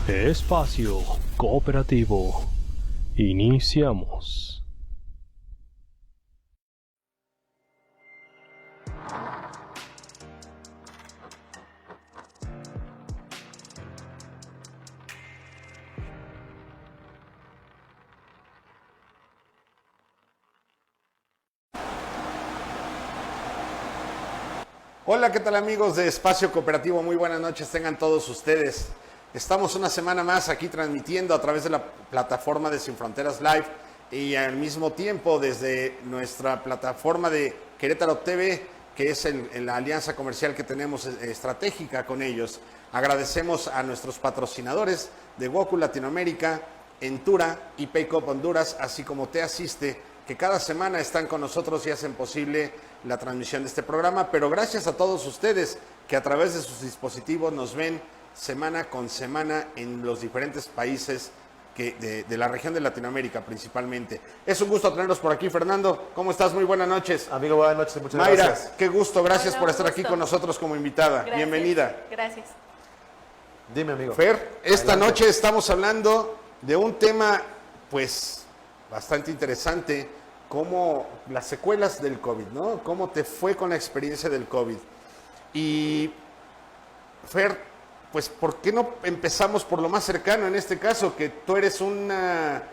Espacio Cooperativo. Iniciamos. Hola, ¿qué tal amigos de Espacio Cooperativo? Muy buenas noches, tengan todos ustedes. Estamos una semana más aquí transmitiendo a través de la plataforma de Sin Fronteras Live y al mismo tiempo desde nuestra plataforma de Querétaro TV, que es la alianza comercial que tenemos estratégica con ellos. Agradecemos a nuestros patrocinadores de Woku Latinoamérica, Entura y Paycop Honduras, así como Te Asiste, que cada semana están con nosotros y hacen posible la transmisión de este programa. Pero gracias a todos ustedes que a través de sus dispositivos nos ven semana con semana en los diferentes países de la región de Latinoamérica principalmente. Es un gusto tenerlos por aquí, Fernando. ¿Cómo estás? Muy buenas noches. Amigo, buenas noches, muchas Mayra, gracias. qué gusto, gracias Hola, por estar gusto. aquí con nosotros como invitada. Gracias. Bienvenida. Gracias. Dime, amigo. Fer, esta Adelante. noche estamos hablando de un tema pues bastante interesante, como las secuelas del COVID, ¿no? ¿Cómo te fue con la experiencia del COVID? Y Fer, pues ¿por qué no empezamos por lo más cercano en este caso? Que tú eres una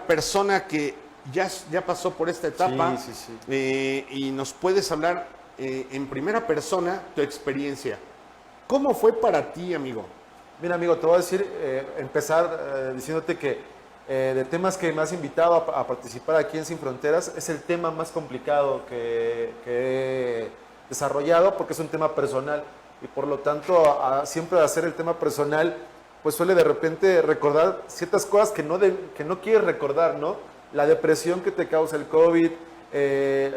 persona que ya pasó por esta etapa. Sí. Y nos puedes hablar en primera persona tu experiencia. ¿Cómo fue para ti, amigo? Mira, amigo, te voy a decir, empezar diciéndote que de temas que me has invitado a participar aquí en Sin Fronteras, es el tema más complicado que he desarrollado porque es un tema personal. Y por lo tanto, siempre hacer el tema personal, pues suele de repente recordar ciertas cosas que no quieres recordar, ¿no? La depresión que te causa el COVID,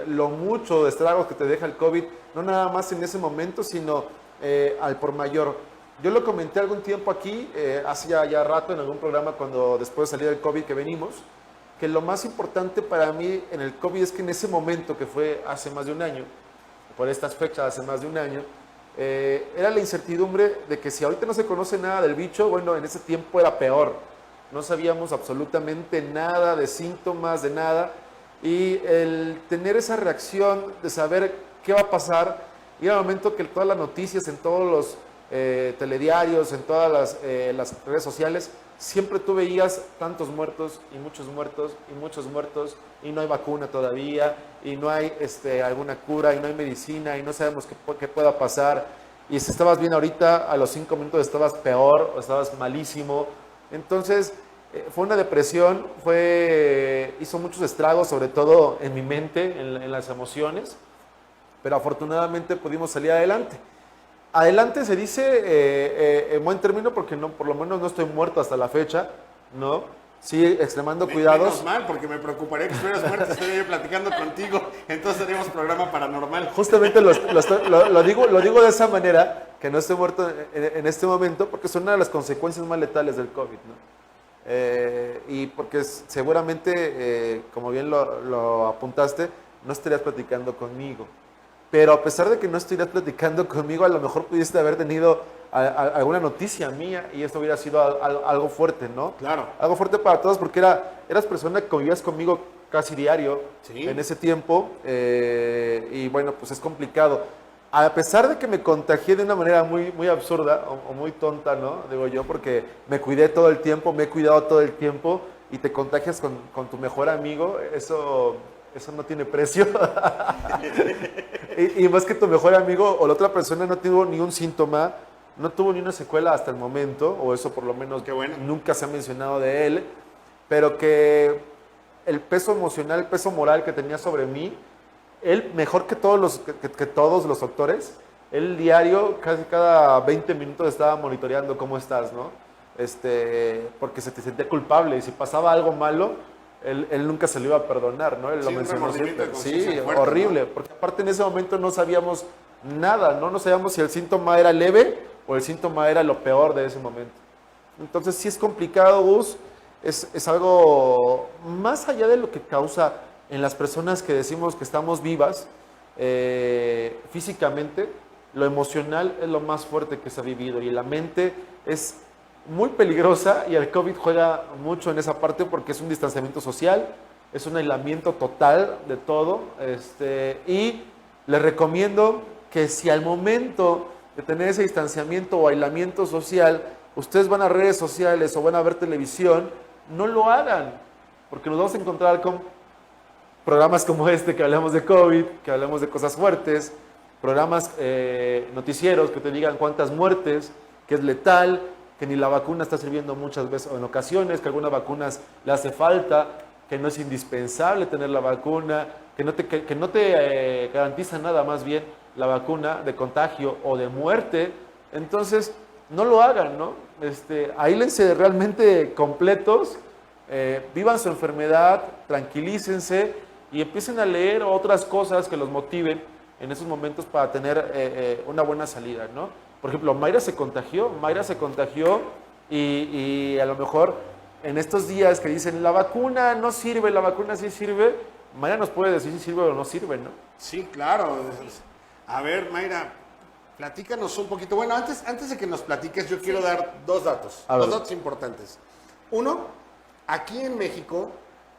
lo mucho de estragos que te deja el COVID, no nada más en ese momento, sino al por mayor. Yo lo comenté algún tiempo aquí, hace ya rato en algún programa cuando después de salir del COVID que venimos, que lo más importante para mí en el COVID es que en ese momento, que fue hace más de un año, por estas fechas hace más de un año, era la incertidumbre de que si ahorita no se conoce nada del bicho, bueno, en ese tiempo era peor. No sabíamos absolutamente nada de síntomas, de nada. Y el tener esa reacción de saber qué va a pasar, y era el momento que todas las noticias en todos los telediarios, en todas las redes sociales, siempre tú veías tantos muertos y muchos muertos y muchos muertos, y no hay vacuna todavía, y no hay alguna cura, y no hay medicina, y no sabemos qué pueda pasar. Y si estabas bien ahorita, a los 5 minutos estabas peor o estabas malísimo. Entonces, fue una depresión, hizo muchos estragos, sobre todo en mi mente, en las emociones, pero afortunadamente pudimos salir adelante. Adelante se dice en buen término porque no, por lo menos no estoy muerto hasta la fecha, ¿no? Sí, extremando cuidados. Menos mal, porque me preocuparía que estuvieras muerto, estaría yo platicando contigo, entonces teníamos programa paranormal. Justamente lo digo de esa manera, que no estoy muerto en este momento, porque son una de las consecuencias más letales del COVID, ¿no? Y porque seguramente, como bien lo apuntaste, no estarías platicando conmigo. Pero a pesar de que no estuvieras platicando conmigo, a lo mejor pudiste haber tenido alguna noticia mía y esto hubiera sido algo fuerte, ¿no? Claro. Algo fuerte para todos porque eras persona que convivías conmigo casi diario en ese tiempo y bueno, pues es complicado. A pesar de que me contagié de una manera muy, muy absurda o muy tonta, ¿no? Digo yo, porque me cuidé todo el tiempo, me he cuidado todo el tiempo y te contagias con tu mejor amigo, eso no tiene precio. y más que tu mejor amigo o la otra persona no tuvo ni un síntoma, no tuvo ni una secuela hasta el momento, o eso por lo menos Qué bueno. nunca se ha mencionado de él, pero que el peso emocional, el peso moral que tenía sobre mí, él mejor que todos los doctores, él diario, casi cada 20 minutos estaba monitoreando cómo estás, ¿no? Porque se te sentía culpable y si pasaba algo malo, él nunca se lo iba a perdonar, ¿no? Él lo Sí, un mencionó remordimiento siempre. de conciencia Sí, fuerte, horrible, ¿no? porque aparte en ese momento no sabíamos nada, ¿no? No sabíamos si el síntoma era leve o el síntoma era lo peor de ese momento. Entonces sí es complicado, Gus, es algo más allá de lo que causa en las personas que decimos que estamos vivas físicamente, lo emocional es lo más fuerte que se ha vivido y la mente es muy peligrosa y el COVID juega mucho en esa parte porque es un distanciamiento social, es un aislamiento total de todo y les recomiendo que si al momento de tener ese distanciamiento o aislamiento social, ustedes van a redes sociales o van a ver televisión, no lo hagan, porque nos vamos a encontrar con programas como este que hablamos de COVID, que hablamos de cosas fuertes, programas noticieros que te digan cuántas muertes, que es letal, que ni la vacuna está sirviendo muchas veces o en ocasiones, que algunas vacunas le hace falta, que no es indispensable tener la vacuna, que no te garantiza nada más bien la vacuna de contagio o de muerte. Entonces, no lo hagan, ¿no? Aílense realmente completos, vivan su enfermedad, tranquilícense y empiecen a leer otras cosas que los motiven en esos momentos para tener una buena salida, ¿no? Por ejemplo, Mayra se contagió y a lo mejor en estos días que dicen la vacuna no sirve, la vacuna sí sirve, Mayra nos puede decir si sirve o no sirve, ¿no? Sí, claro. A ver, Mayra, platícanos un poquito. Bueno, antes de que nos platiques, yo quiero dar dos datos importantes. Uno, aquí en México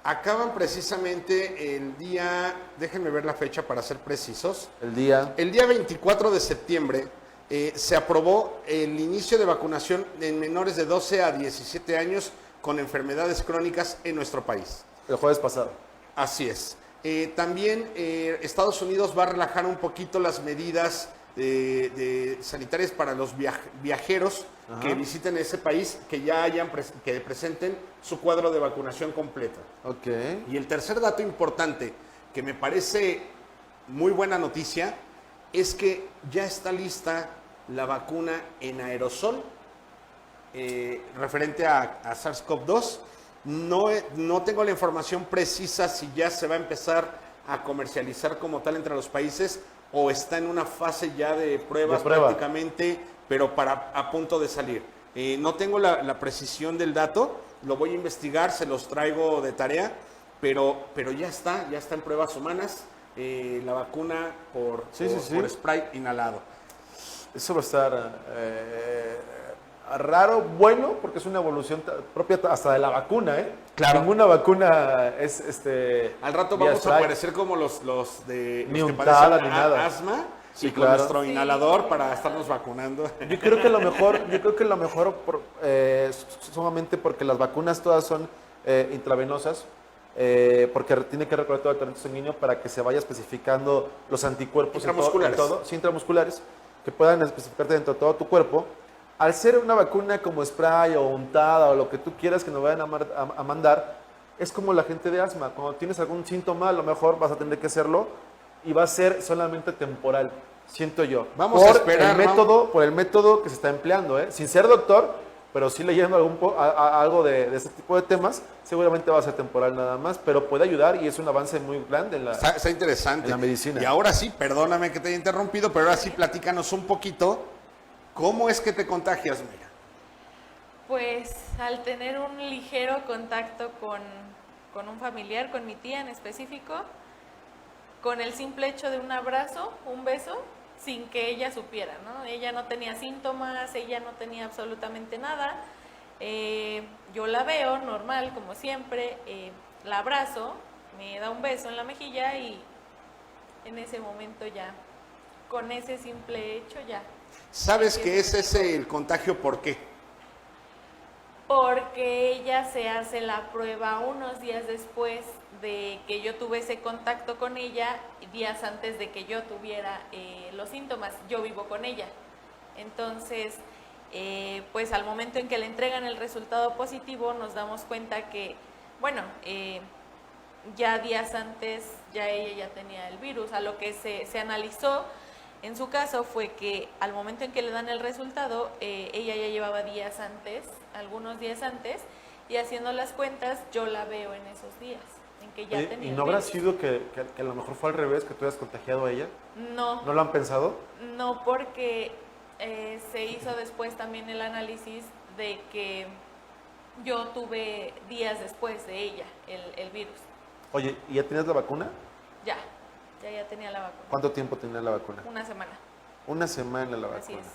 acaban precisamente el día, déjenme ver la fecha para ser precisos. El día 24 de septiembre se aprobó el inicio de vacunación en menores de 12 a 17 años con enfermedades crónicas en nuestro país. el jueves pasado. Así es. También Estados Unidos va a relajar un poquito las medidas sanitarias para los viajeros que visiten ese país, que ya que presenten su cuadro de vacunación completo. Ok. Y el tercer dato importante, que me parece muy buena noticia, es que ya está lista la vacuna en aerosol referente a SARS-CoV-2. No tengo la información precisa si ya se va a empezar a comercializar como tal entre los países o está en una fase ya de pruebas prácticamente, pero a punto de salir. No tengo la precisión del dato, lo voy a investigar, se los traigo de tarea, pero ya está en pruebas humanas la vacuna por spray inhalado. Eso va a estar raro, bueno, porque es una evolución propia hasta de la vacuna, ¿eh? Claro. Ninguna vacuna es Al rato vamos a parecer como los que untada, padecen ni nada. asma, Sí, y claro. con nuestro inhalador para estarnos vacunando. Yo creo que lo mejor sumamente porque las vacunas todas son intravenosas, porque tiene que recorrer todo el torrente sanguíneo para que se vaya especificando los anticuerpos Intramusculares. sí, intramusculares, que puedan especificarte dentro de todo tu cuerpo. Al ser una vacuna como spray o untada o lo que tú quieras que nos vayan a mandar, es como la gente de asma. Cuando tienes algún síntoma, a lo mejor vas a tener que hacerlo y va a ser solamente temporal, siento yo. Vamos a esperar, por el método que se está empleando, sin ser doctor, pero sí leyendo algo de ese tipo de temas, seguramente va a ser temporal nada más, pero puede ayudar y es un avance muy grande en la, Está interesante. en la medicina. Y ahora sí, perdóname que te haya interrumpido, pero ahora sí platícanos un poquito, ¿cómo es que te contagias, Mira? Pues al tener un ligero contacto con un familiar, con mi tía en específico, con el simple hecho de un abrazo, un beso, sin que ella supiera, ¿no? Ella no tenía síntomas, ella no tenía absolutamente nada. Yo la veo normal, como siempre, la abrazo, me da un beso en la mejilla y en ese momento ya, con ese simple hecho ya. ¿Sabes que es ese el contagio por qué? Porque ella se hace la prueba unos días después de que yo tuve ese contacto con ella, días antes de que yo tuviera los síntomas. Yo vivo con ella. Entonces, pues al momento en que le entregan el resultado positivo, nos damos cuenta que, bueno, ya días antes ya ella ya tenía el virus. A lo que se analizó en su caso fue que al momento en que le dan el resultado, ella ya llevaba días antes, algunos días antes, y haciendo las cuentas yo la veo en esos días, en que ya tenía ¿Y el no habrá virus. sido que a lo mejor fue al revés, que tú hayas contagiado a ella? No, ¿No lo han pensado? no, porque se hizo después también el análisis de que yo tuve días después de ella el virus. Oye, ¿y ya tenías la vacuna? Ya tenía la vacuna. ¿Cuánto tiempo tenía la vacuna? Una semana. Una semana la vacuna. Así es.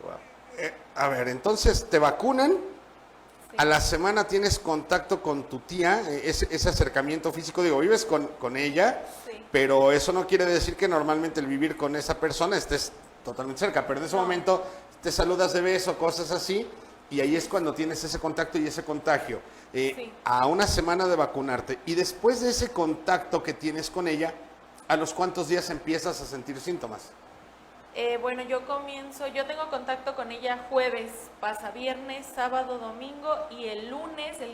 Wow. A ver, entonces te vacunan, Sí. a la semana tienes contacto con tu tía, ese acercamiento físico, digo, vives con ella, Sí. pero eso no quiere decir que normalmente el vivir con esa persona estés totalmente cerca, pero en ese No. momento te saludas de beso, cosas así, y ahí es cuando tienes ese contacto y ese contagio. Sí. A una semana de vacunarte, y después de ese contacto que tienes con ella, ¿a los cuántos días empiezas a sentir síntomas? Bueno, yo tengo contacto con ella jueves, pasa viernes, sábado, domingo y el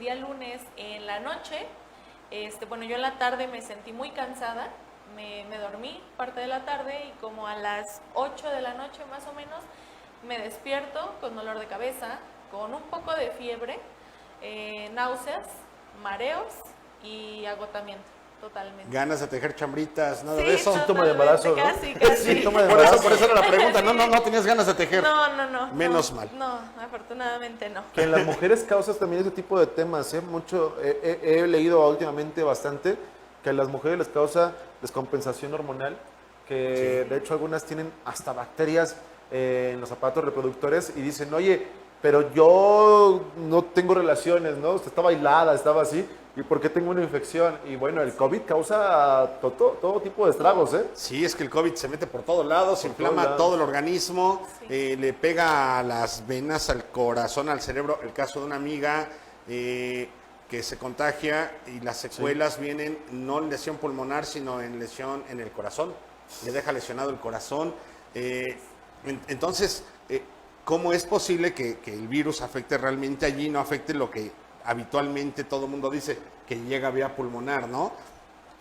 día lunes en la noche, bueno, yo en la tarde me sentí muy cansada, me dormí parte de la tarde y como a las 8 de la noche más o menos me despierto con dolor de cabeza, con un poco de fiebre, náuseas, mareos y agotamiento. Totalmente. Ganas de tejer chambritas, nada Sí, de eso. Síntoma de embarazo, ¿no? Casi, casi. Síntoma de Por eso, embarazo. por eso era la pregunta. No tenías ganas de tejer. No. Menos no, mal. No, afortunadamente no. Que en las mujeres causas también ese tipo de temas, ¿eh? Mucho, he leído últimamente bastante que a las mujeres les causa descompensación hormonal, que de hecho algunas tienen hasta bacterias en los aparatos reproductores y dicen, oye, pero yo no tengo relaciones, ¿no? Usted estaba aislada, estaba así, ¿y por qué tengo una infección? Y bueno, el COVID causa todo tipo de estragos, ¿eh? Sí, es que el COVID se mete por todos lados, Por inflama todos lados. todo el organismo, Sí. le pega a las venas, al corazón, al cerebro. El caso de una amiga que se contagia y las secuelas vienen no en lesión pulmonar, sino en lesión en el corazón. Le deja lesionado el corazón. Entonces, ¿cómo es posible que el virus afecte realmente allí, no afecte lo que habitualmente todo el mundo dice, que llega vía pulmonar, ¿no?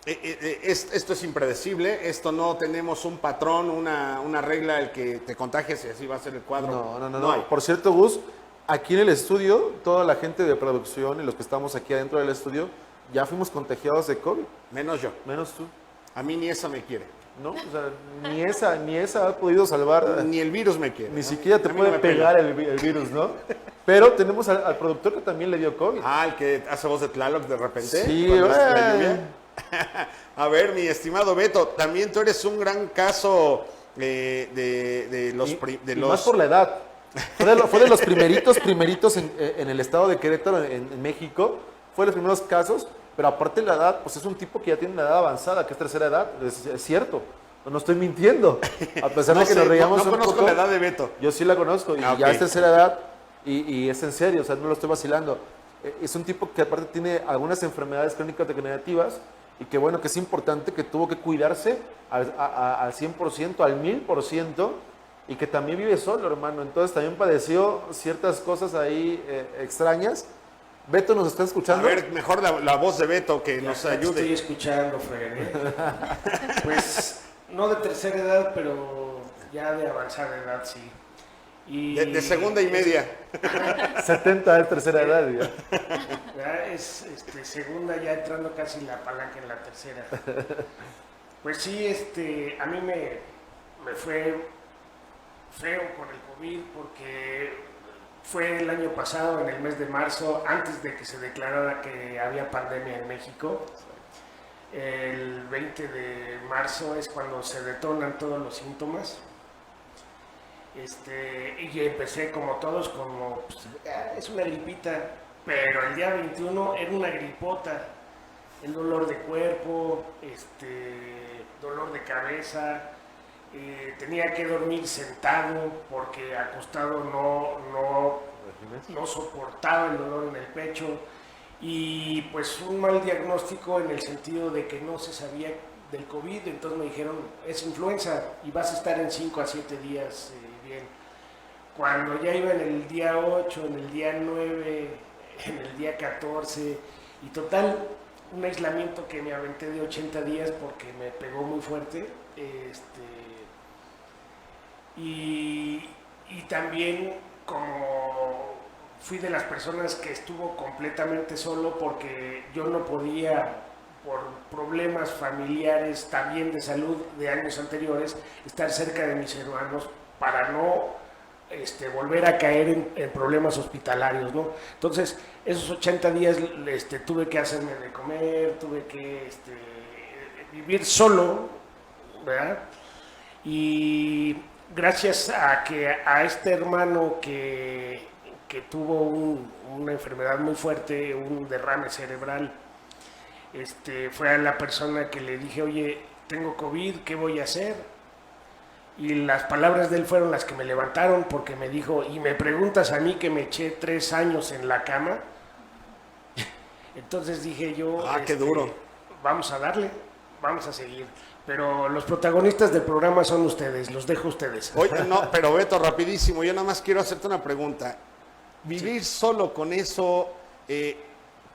Esto es impredecible, esto no tenemos un patrón, una regla el que te contagies y así va a ser el cuadro. No hay. Por cierto, Gus, aquí en el estudio, toda la gente de producción y los que estamos aquí adentro del estudio, ya fuimos contagiados de COVID, Menos yo. menos tú, A mí ni esa me quiere. ¿no? O sea, ni esa ha podido salvar, Ni el virus me quiere. ni ¿no? siquiera te A mí puede no me pela. pegar el virus, ¿no? Pero tenemos al productor que también le dio COVID. Ah, el que hace voz de Tlaloc de repente. Sí, cuando es la güey. lluvia. A ver, mi estimado Beto, también tú eres un gran caso de los... Y más por la edad. Fue de los primeritos en el estado de Querétaro, en México. Fue de los primeros casos, pero aparte de la edad, pues es un tipo que ya tiene una edad avanzada, que es tercera edad. Es cierto, no estoy mintiendo. A pesar No de que sé, nos reíamos no un conozco poco, la edad de Beto. yo sí la conozco y Ah, ya ok. es tercera edad y es en serio, o sea, no lo estoy vacilando. Es un tipo que aparte tiene algunas enfermedades crónicas degenerativas y que bueno, que es importante, que tuvo que cuidarse al 100%, al 1000%, y que también vive solo, hermano. Entonces también padeció ciertas cosas ahí extrañas. Beto, ¿nos está A escuchando? ver, mejor la voz de Beto que Ya nos te estoy ayude. escuchando, Fer, ¿eh? Pues no de tercera edad, pero ya de avanzada edad, sí. Y De segunda y media. 70 es tercera edad. Ya. Ya es segunda, ya entrando casi la palanca en la tercera. Pues sí, a mí me fue feo con el COVID porque fue el año pasado, en el mes de marzo, antes de que se declarara que había pandemia en México. El 20 de marzo es cuando se detonan todos los síntomas. Y empecé como todos, como pues, es una gripita, pero el día 21 era una gripota. El dolor de cuerpo, dolor de cabeza, tenía que dormir sentado porque acostado no soportaba el dolor en el pecho, y pues un mal diagnóstico en el sentido de que no se sabía del COVID. Entonces me dijeron, es influenza y vas a estar en 5 a 7 días bien. Cuando ya iba en el día 8, en el día 9, en el día 14, y total, un aislamiento que me aventé de 80 días porque me pegó muy fuerte. Y también como fui de las personas que estuvo completamente solo porque yo no podía, por problemas familiares también de salud de años anteriores, estar cerca de mis hermanos para no volver a caer en problemas hospitalarios, ¿no? Entonces, esos 80 días tuve que hacerme de comer, tuve que vivir solo, ¿verdad? Y gracias a que a este hermano que tuvo una enfermedad muy fuerte, un derrame cerebral, fue a la persona que le dije, oye, tengo COVID, ¿qué voy a hacer? Y las palabras de él fueron las que me levantaron, porque me dijo, y me preguntas a mí que me eché 3 años en la cama. Entonces dije yo, qué duro. Vamos a darle, vamos a seguir. Pero los protagonistas del programa son ustedes, los dejo a ustedes. Oye, no, pero Beto, rapidísimo, yo nada más quiero hacerte una pregunta. Vivir solo con eso,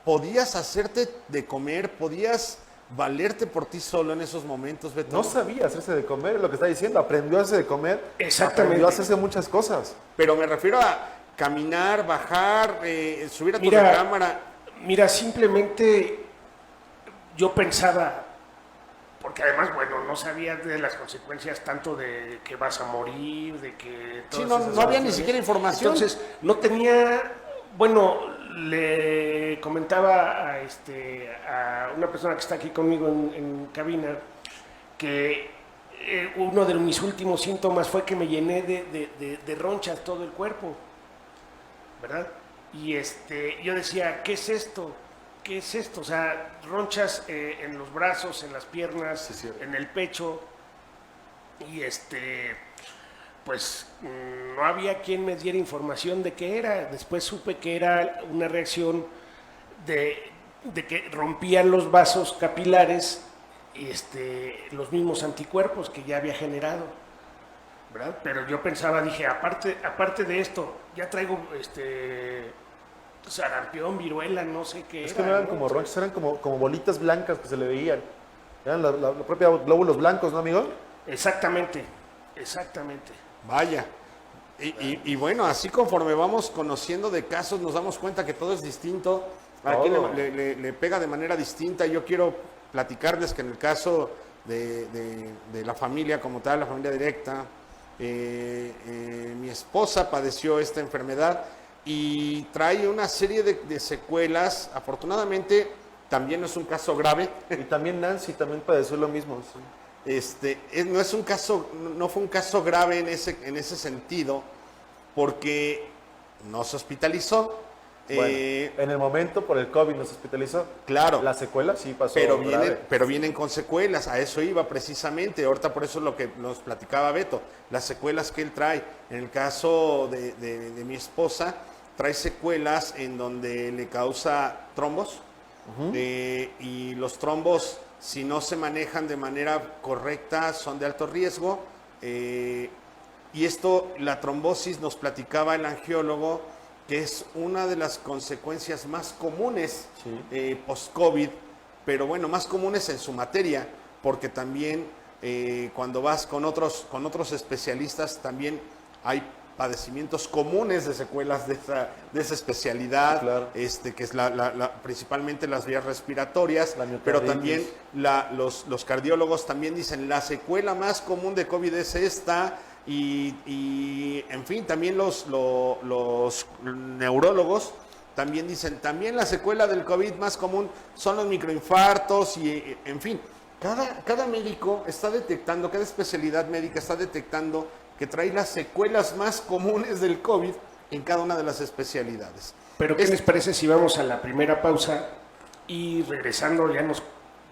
¿podías hacerte de comer? ¿Podías valerte por ti solo en esos momentos, Beto? No sabía hacerse de comer, lo que está diciendo. Aprendió a hacerse de comer. Exactamente. Aprendió a hacerse muchas cosas. Pero me refiero a caminar, bajar, subir a tu recámara. Mira, simplemente yo pensaba, porque además, bueno, no sabía de las consecuencias tanto de que vas a morir, de que... Sí, no había ni siquiera información. Entonces, no tenía, bueno, le comentaba a una persona que está aquí conmigo en cabina que uno de mis últimos síntomas fue que me llené de ronchas todo el cuerpo, ¿verdad? Y yo decía, ¿qué es esto? ¿Qué es esto? O sea, ronchas en los brazos, en las piernas, Sí, en el pecho. Y pues no había quien me diera información de qué era. Después supe que era una reacción de que rompían los vasos capilares y los mismos anticuerpos que ya había generado, ¿verdad? Pero yo pensaba, dije, aparte de esto, ya traigo sarampión, viruela, no sé qué Es era, que no eran ¿no? como ronchas, eran como bolitas blancas que se le veían. Eran la propia glóbulos blancos, ¿no, amigo? Exactamente, exactamente. Vaya. Y bueno, así conforme vamos conociendo de casos, nos damos cuenta que todo es distinto. A quien Todo. le pega de manera distinta. Yo quiero platicarles que en el caso de la familia como tal, la familia directa, mi esposa padeció esta enfermedad y trae una serie de secuelas. Afortunadamente, también no es un caso grave. Y también Nancy también padeció lo mismo. Sí. No es un caso, no fue un caso grave en ese sentido, porque no se hospitalizó. Bueno, en el momento por el COVID nos hospitalizó. Claro. La secuela sí pasó Pero grave. vienen con secuelas, a eso iba precisamente. Ahorita por eso es lo que nos platicaba Beto, las secuelas que él trae. En el caso de mi esposa, trae secuelas en donde le causa trombos. Y los trombos, si no se manejan de manera correcta, son de alto riesgo. Y esto, la trombosis, nos platicaba el angiólogo, que es una de las consecuencias más comunes post-COVID, pero bueno, más comunes en su materia, porque también cuando vas con otros especialistas, también hay padecimientos comunes de secuelas de esa especialidad, Claro. que es principalmente las vías respiratorias, La miocarditis. pero también los cardiólogos también dicen la secuela más común de COVID es esta. Y en fin, también los neurólogos también dicen, también la secuela del COVID más común son los microinfartos y en fin, cada médico está detectando, cada especialidad médica está detectando que trae las secuelas más comunes del COVID en cada una de las especialidades. Pero ¿qué les parece si vamos a la primera pausa y regresando ya nos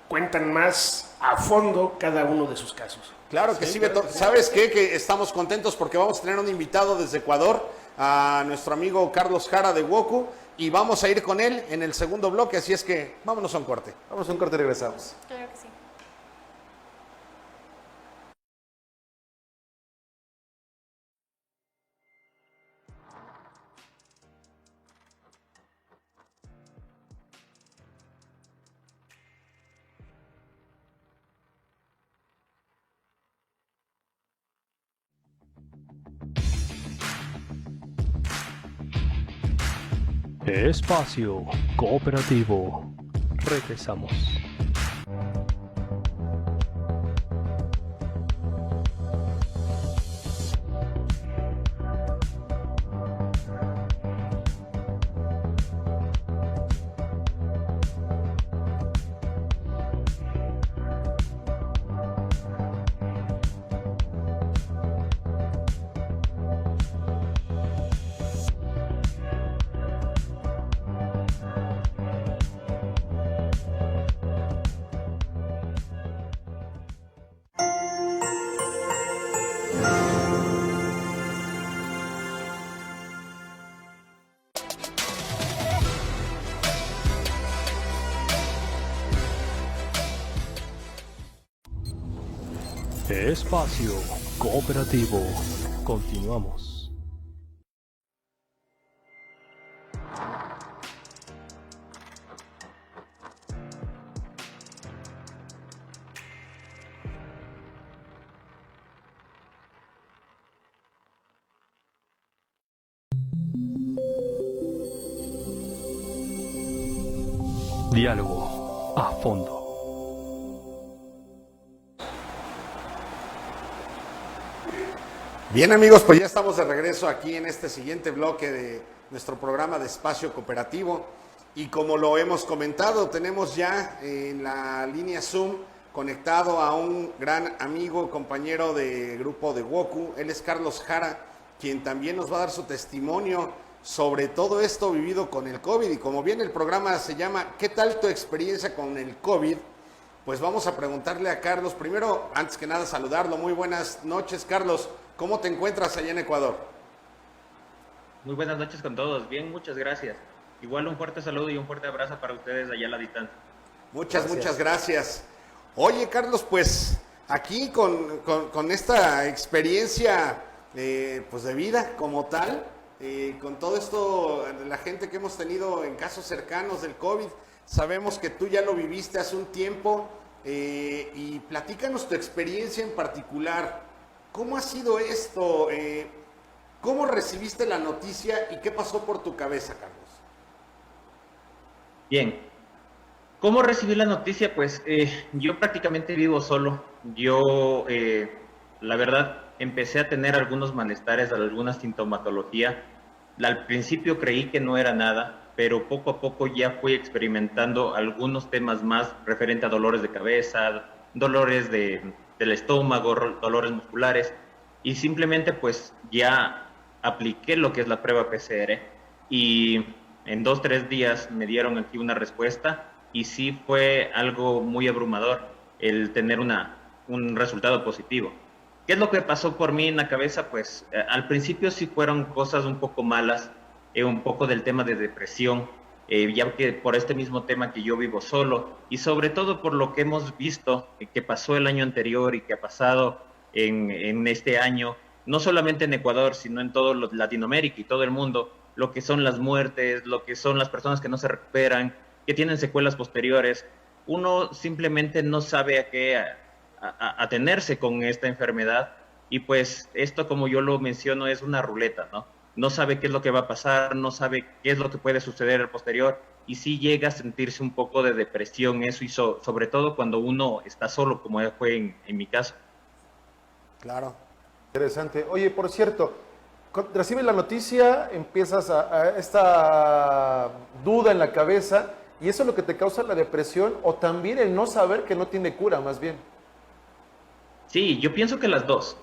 cuentan más a fondo cada uno de sus casos? Claro que sí, Beto. ¿Sabes qué? Que estamos contentos porque vamos a tener un invitado desde Ecuador, a nuestro amigo Carlos Jara de Woku, y vamos a ir con él en el segundo bloque, así es que vámonos a un corte. Vamos a un corte y regresamos. Claro que sí. Espacio Cooperativo. Regresamos. Espacio Cooperativo. Continuamos. Diálogo a fondo. Bien amigos, pues ya estamos de regreso aquí en este siguiente bloque de nuestro programa de Espacio Cooperativo y como lo hemos comentado, tenemos ya en la línea Zoom conectado a un gran amigo, compañero de grupo de Woku. Él es Carlos Jara, quien también nos va a dar su testimonio sobre todo esto vivido con el COVID. Y como bien el programa se llama ¿Qué tal tu experiencia con el COVID? Pues vamos a preguntarle a Carlos. Primero, antes que nada, saludarlo. Muy buenas noches, Carlos. ¿Cómo te encuentras allá en Ecuador? Muy buenas noches con todos. Bien, muchas gracias. Igual un fuerte saludo y un fuerte abrazo para ustedes allá a la distancia. Muchas gracias. Oye, Carlos, pues aquí con esta experiencia pues de vida como tal, con todo esto, la gente que hemos tenido en casos cercanos del COVID, sabemos que tú ya lo viviste hace un tiempo y platícanos tu experiencia en particular. ¿Cómo ha sido esto? ¿Cómo recibiste la noticia y qué pasó por tu cabeza, Carlos? Bien. ¿Cómo recibí la noticia? Pues yo prácticamente vivo solo. Yo, la verdad, empecé a tener algunos malestares, alguna sintomatología. Al principio creí que no era nada, pero poco a poco ya fui experimentando algunos temas más referente a dolores de cabeza, dolores del estómago, dolores musculares, y simplemente pues ya apliqué lo que es la prueba PCR y en 2-3 días me dieron aquí una respuesta y sí fue algo muy abrumador el tener un resultado positivo. ¿Qué es lo que pasó por mí en la cabeza? Pues al principio sí fueron cosas un poco malas, un poco del tema de depresión, ya que por este mismo tema que yo vivo solo y sobre todo por lo que hemos visto que pasó el año anterior y que ha pasado en este año, no solamente en Ecuador, sino en todo Latinoamérica y todo el mundo, lo que son las muertes, lo que son las personas que no se recuperan, que tienen secuelas posteriores. Uno simplemente no sabe a qué atenerse con esta enfermedad y pues esto, como yo lo menciono, es una ruleta, ¿no? No sabe qué es lo que va a pasar, no sabe qué es lo que puede suceder al posterior y sí llega a sentirse un poco de depresión eso y sobre todo cuando uno está solo, como fue en mi caso. Claro. Interesante. Oye, por cierto, recibes la noticia, empiezas a esta duda en la cabeza y eso es lo que te causa la depresión o también el no saber que no tiene cura, más bien. Sí, yo pienso que las dos.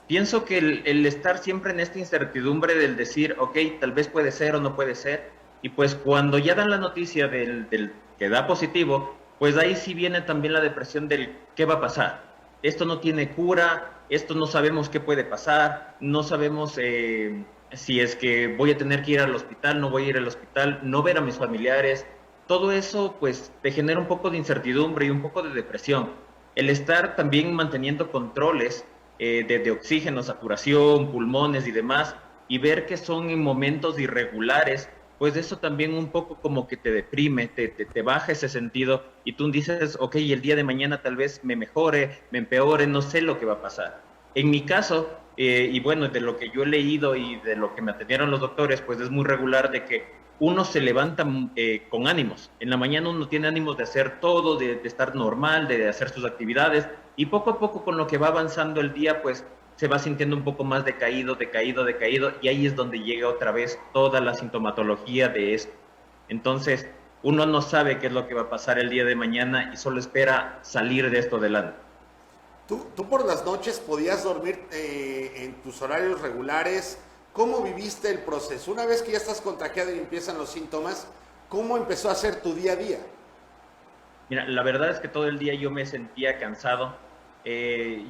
Pienso que el estar siempre en esta incertidumbre del decir, ok, tal vez puede ser o no puede ser, y pues cuando ya dan la noticia del que da positivo, pues ahí sí viene también la depresión del qué va a pasar. Esto no tiene cura, esto no sabemos qué puede pasar, no sabemos si es que voy a tener que ir al hospital, no voy a ir al hospital, no ver a mis familiares. Todo eso pues te genera un poco de incertidumbre y un poco de depresión. El estar también manteniendo controles de oxígeno, saturación, pulmones y demás, y ver que son en momentos irregulares, pues eso también un poco como que te deprime, te baja ese sentido, y tú dices, ok, el día de mañana tal vez me mejore, me empeore, no sé lo que va a pasar. En mi caso, y bueno, de lo que yo he leído y de lo que me atendieron los doctores, pues es muy regular de que uno se levanta con ánimos. En la mañana uno tiene ánimos de hacer todo, de estar normal, de hacer sus actividades, y poco a poco con lo que va avanzando el día, pues se va sintiendo un poco más decaído, y ahí es donde llega otra vez toda la sintomatología de esto. Entonces, uno no sabe qué es lo que va a pasar el día de mañana y solo espera salir de esto adelante. ¿Tú por las noches podías dormir en tus horarios regulares? ¿Cómo viviste el proceso? Una vez que ya estás contagiado y empiezan los síntomas, ¿cómo empezó a ser tu día a día? Mira, la verdad es que todo el día yo me sentía cansado,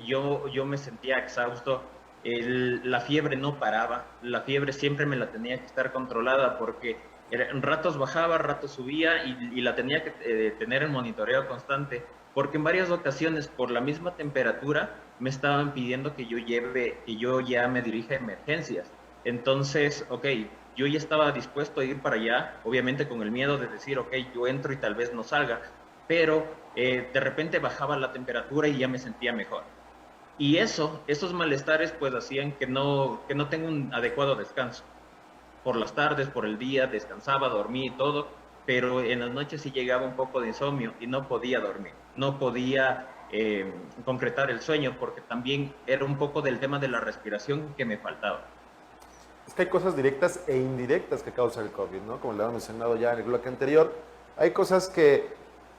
yo me sentía exhausto, la fiebre no paraba, la fiebre siempre me la tenía que estar controlada porque en ratos bajaba, ratos subía y la tenía que tener en monitoreo constante, porque en varias ocasiones por la misma temperatura me estaban pidiendo que yo ya me dirija a emergencias. Entonces, ok, yo ya estaba dispuesto a ir para allá, obviamente con el miedo de decir, ok, yo entro y tal vez no salga, pero de repente bajaba la temperatura y ya me sentía mejor. Y esos malestares pues hacían que no tenga un adecuado descanso. Por las tardes, por el día, descansaba, dormía y todo, pero en las noches sí llegaba un poco de insomnio y no podía dormir, no podía concretar el sueño porque también era un poco del tema de la respiración que me faltaba. Es que hay cosas directas e indirectas que causa el COVID, ¿no? Como le habíamos mencionado ya en el bloque anterior, hay cosas que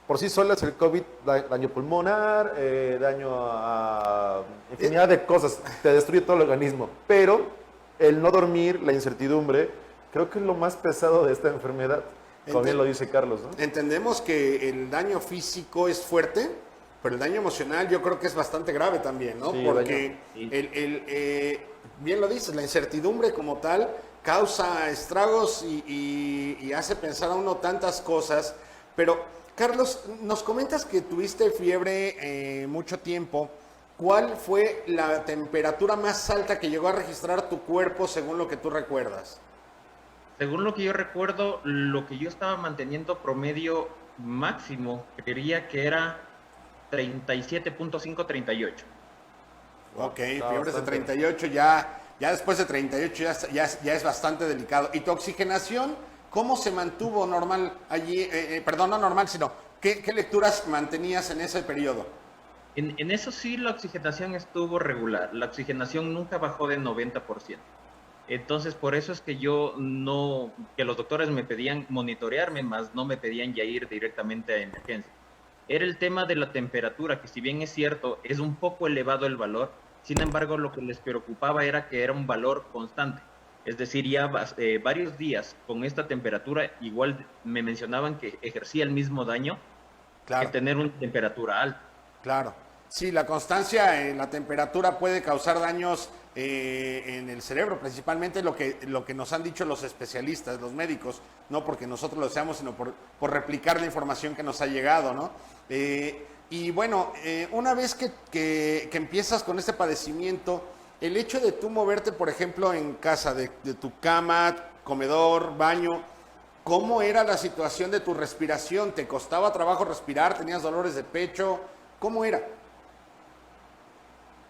por sí solas el COVID, daño pulmonar, daño a infinidad de cosas, te destruye todo el organismo, pero el no dormir, la incertidumbre, creo que es lo más pesado de esta enfermedad, como bien lo dice Carlos, ¿no? Entendemos que el daño físico es fuerte, pero el daño emocional yo creo que es bastante grave también, ¿no? Sí, porque sí. bien lo dices, la incertidumbre como tal causa estragos y hace pensar a uno tantas cosas, pero Carlos, nos comentas que tuviste fiebre mucho tiempo. ¿Cuál fue la temperatura más alta que llegó a registrar tu cuerpo según lo que tú recuerdas? Según lo que yo recuerdo, lo que yo estaba manteniendo promedio máximo, creería que era 37.5, 38. Ok, fiebres de 38, ya después de 38 ya es bastante delicado. ¿Y tu oxigenación cómo se mantuvo normal allí? Perdón, no normal, sino ¿qué lecturas mantenías en ese periodo? En eso sí la oxigenación estuvo regular, la oxigenación nunca bajó de 90%. Entonces por eso es que que los doctores me pedían monitorearme, más no me pedían ya ir directamente a emergencia. Era el tema de la temperatura, que si bien es cierto, es un poco elevado el valor, sin embargo lo que les preocupaba era que era un valor constante. Es decir, ya varios días con esta temperatura, igual me mencionaban que ejercía el mismo daño que tener una temperatura alta. Claro. Sí, la constancia en la temperatura puede causar daños en el cerebro, principalmente lo que nos han dicho los especialistas, los médicos, no porque nosotros lo seamos, sino por replicar la información que nos ha llegado, ¿no? Y bueno, una vez que empiezas con este padecimiento, el hecho de tú moverte, por ejemplo, en casa, de tu cama, comedor, baño, ¿cómo era la situación de tu respiración? ¿Te costaba trabajo respirar? ¿Tenías dolores de pecho? ¿Cómo era?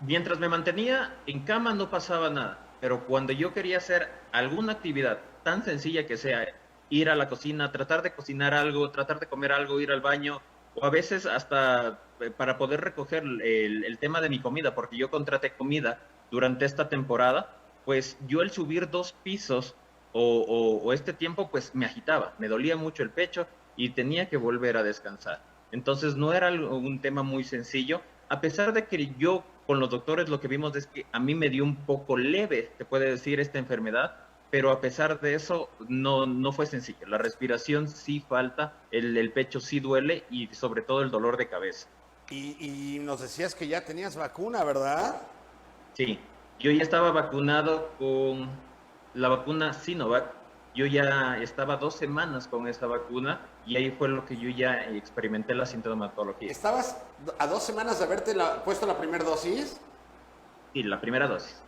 Mientras me mantenía en cama no pasaba nada, pero cuando yo quería hacer alguna actividad tan sencilla que sea, ir a la cocina, tratar de cocinar algo, tratar de comer algo, ir al baño, o a veces hasta para poder recoger el tema de mi comida, porque yo contraté comida durante esta temporada, pues yo el subir 2 pisos o este tiempo pues me agitaba, me dolía mucho el pecho y tenía que volver a descansar. Entonces no era un tema muy sencillo, a pesar de que yo con los doctores lo que vimos es que a mí me dio un poco leve, te puede decir, esta enfermedad, pero a pesar de eso no fue sencillo. La respiración sí falta, el pecho sí duele y sobre todo el dolor de cabeza. Y nos decías que ya tenías vacuna, ¿verdad? Sí, yo ya estaba vacunado con la vacuna Sinovac. Yo ya estaba 2 semanas con esta vacuna y ahí fue lo que yo ya experimenté la sintomatología. ¿Estabas a 2 semanas de haberte puesto la primera dosis? Sí, la primera dosis.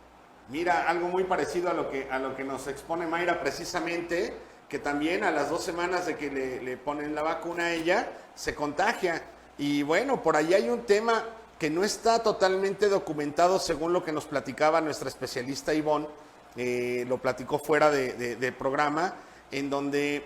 Mira, algo muy parecido a lo que nos expone Mayra precisamente, que también a las 2 semanas de que le ponen la vacuna a ella, se contagia. Y bueno, por ahí hay un tema que no está totalmente documentado según lo que nos platicaba nuestra especialista Ivonne, lo platicó fuera de programa, en donde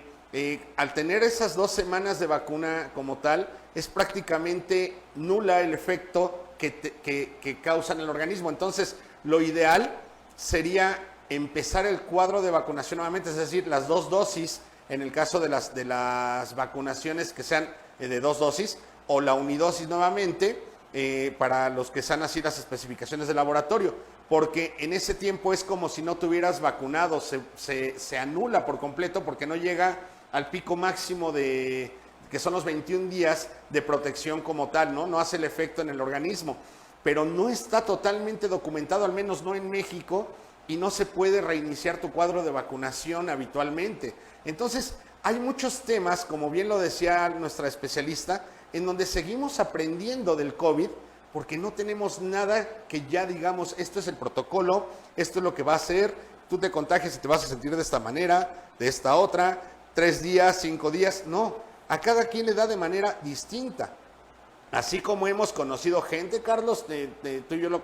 al tener esas 2 semanas de vacuna como tal, es prácticamente nula el efecto que causa en el organismo. Entonces, lo ideal sería empezar el cuadro de vacunación nuevamente, es decir, las 2 dosis, en el caso de las vacunaciones que sean de 2 dosis, o la unidosis nuevamente, para los que sean así las especificaciones del laboratorio, porque en ese tiempo es como si no te hubieras vacunado, se anula por completo porque no llega al pico máximo que son los 21 días de protección como tal, ¿no? No hace el efecto en el organismo, pero no está totalmente documentado, al menos no en México, y no se puede reiniciar tu cuadro de vacunación habitualmente. Entonces, hay muchos temas, como bien lo decía nuestra especialista, en donde seguimos aprendiendo del COVID, porque no tenemos nada que ya digamos, esto es el protocolo, esto es lo que va a hacer, tú te contagias y te vas a sentir de esta manera, de esta otra, 3 días, 5 días, no, a cada quien le da de manera distinta. Así como hemos conocido gente, Carlos, tú y yo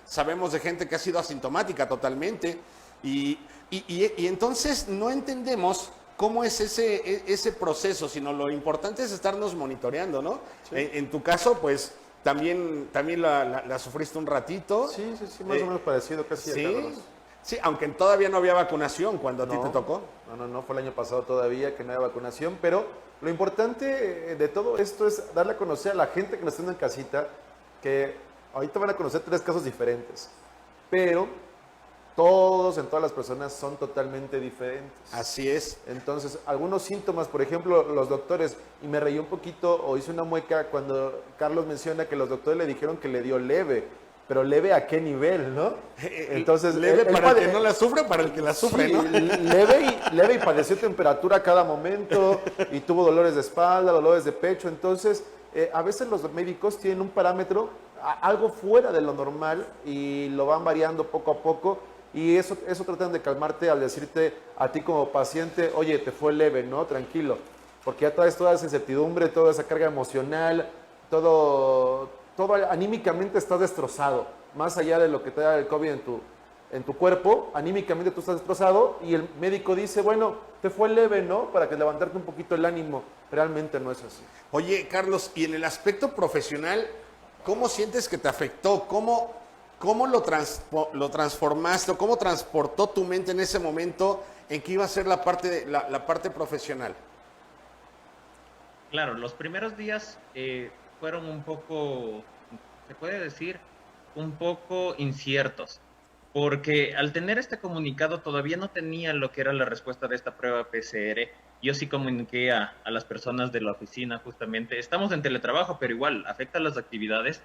sabemos de gente que ha sido asintomática totalmente, y entonces no entendemos cómo es ese proceso, sino lo importante es estarnos monitoreando, ¿no? Sí. En tu caso, pues, también la sufriste un ratito. Sí, más o menos parecido casi a Carlos. Sí, aunque todavía no había vacunación cuando a ti te tocó. No, fue el año pasado todavía que no había vacunación, pero lo importante de todo esto es darle a conocer a la gente que nos está en casita que ahorita van a conocer 3 casos diferentes, pero todos en todas las personas son totalmente diferentes. Así es. Entonces, algunos síntomas, por ejemplo, los doctores, y me reí un poquito o hice una mueca cuando Carlos menciona que los doctores le dijeron que le dio leve, pero leve a qué nivel, ¿no? Entonces, leve para el que no la sufre, para el que la sufre, sí, ¿no? leve y padeció temperatura a cada momento y tuvo dolores de espalda, dolores de pecho. Entonces, a veces los médicos tienen un parámetro, algo fuera de lo normal, y lo van variando poco a poco. Y eso tratan de calmarte al decirte a ti como paciente, oye, te fue leve, ¿no? Tranquilo. Porque ya traes toda esa incertidumbre, toda esa carga emocional, todo anímicamente estás destrozado. Más allá de lo que te da el COVID en tu cuerpo, anímicamente tú estás destrozado y el médico dice, bueno, te fue leve, ¿no? Para que levantarte un poquito el ánimo. Realmente no es así. Oye, Carlos, y en el aspecto profesional, ¿cómo sientes que te afectó? ¿Cómo lo transformaste o cómo transportó tu mente en ese momento en que iba a ser la parte profesional? Claro, los primeros días fueron un poco, se puede decir, un poco inciertos, porque al tener este comunicado todavía no tenía lo que era la respuesta de esta prueba PCR. Yo sí comuniqué a las personas de la oficina justamente, estamos en teletrabajo, pero igual afecta las actividades,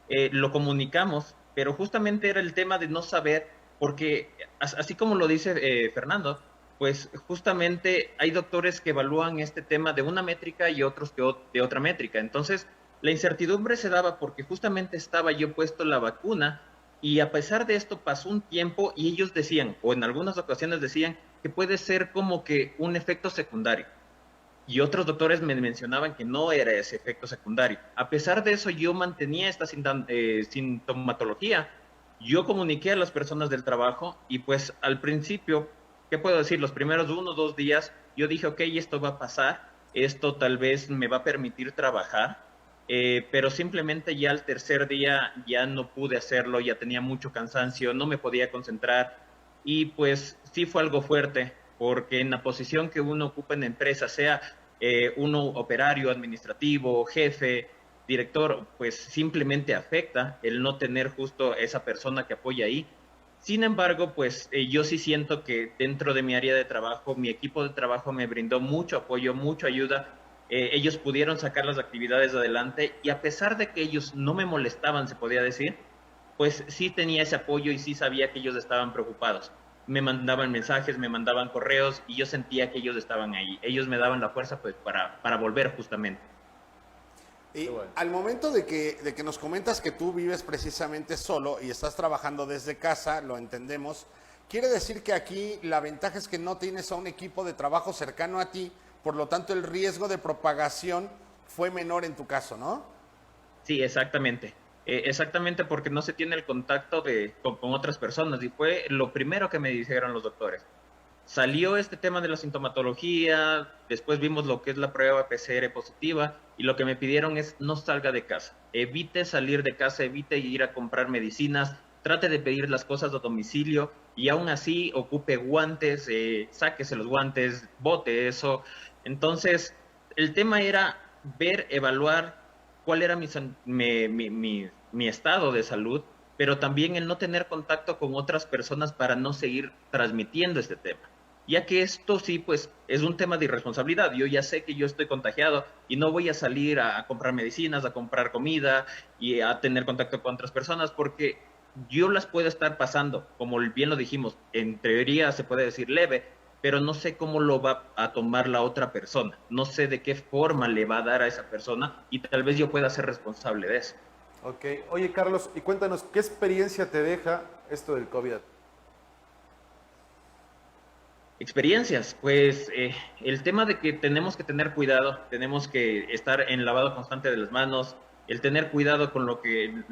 lo comunicamos, pero justamente era el tema de no saber, porque así como lo dice Fernando, pues justamente hay doctores que evalúan este tema de una métrica y otros de otra métrica. Entonces, la incertidumbre se daba porque justamente estaba yo puesto la vacuna y a pesar de esto pasó un tiempo y ellos decían, o en algunas ocasiones decían, que puede ser como que un efecto secundario. Y otros doctores me mencionaban que no era ese efecto secundario. A pesar de eso, yo mantenía esta sintomatología. Yo comuniqué a las personas del trabajo y pues al principio, ¿qué puedo decir? Los primeros 1 o 2 días, yo dije, ok, esto va a pasar, esto tal vez me va a permitir trabajar, pero simplemente ya al tercer día ya no pude hacerlo, ya tenía mucho cansancio, no me podía concentrar y pues sí fue algo fuerte. Porque en la posición que uno ocupa en la empresa, sea uno operario, administrativo, jefe, director, pues simplemente afecta el no tener justo esa persona que apoya ahí. Sin embargo, pues yo sí siento que dentro de mi área de trabajo, mi equipo de trabajo me brindó mucho apoyo, mucha ayuda. Ellos pudieron sacar las actividades adelante y a pesar de que ellos no me molestaban, se podía decir, pues sí tenía ese apoyo y sí sabía que ellos estaban preocupados. Me mandaban mensajes, me mandaban correos y yo sentía que ellos estaban ahí. Ellos me daban la fuerza pues para volver justamente. Y al momento de que nos comentas que tú vives precisamente solo y estás trabajando desde casa, lo entendemos, quiere decir que aquí la ventaja es que no tienes a un equipo de trabajo cercano a ti, por lo tanto el riesgo de propagación fue menor en tu caso, ¿no? Sí, exactamente. Exactamente, porque no se tiene el contacto con otras personas y fue lo primero que me dijeron los doctores. salió este tema de la sintomatología, después vimos lo que es la prueba PCR positiva y lo que me pidieron es no salga de casa, evite salir de casa, evite ir a comprar medicinas, trate de pedir las cosas a domicilio y aún así ocupe guantes, sáquese los guantes, bote eso. Entonces, el tema era ver, evaluar cuál era mi estado de salud, pero también el no tener contacto con otras personas para no seguir transmitiendo este tema. Ya que esto sí, pues, es un tema de irresponsabilidad. Yo ya sé que yo estoy contagiado y no voy a salir a comprar medicinas, a comprar comida y a tener contacto con otras personas porque yo las puedo estar pasando, como bien lo dijimos, en teoría se puede decir leve, pero no sé cómo lo va a tomar la otra persona. No sé de qué forma le va a dar a esa persona y tal vez yo pueda ser responsable de eso. Ok. Oye, Carlos, y cuéntanos, ¿qué experiencia te deja esto del COVID? Experiencias, pues el tema de que tenemos que tener cuidado, tenemos que estar en lavado constante de las manos, el tener cuidado con lo que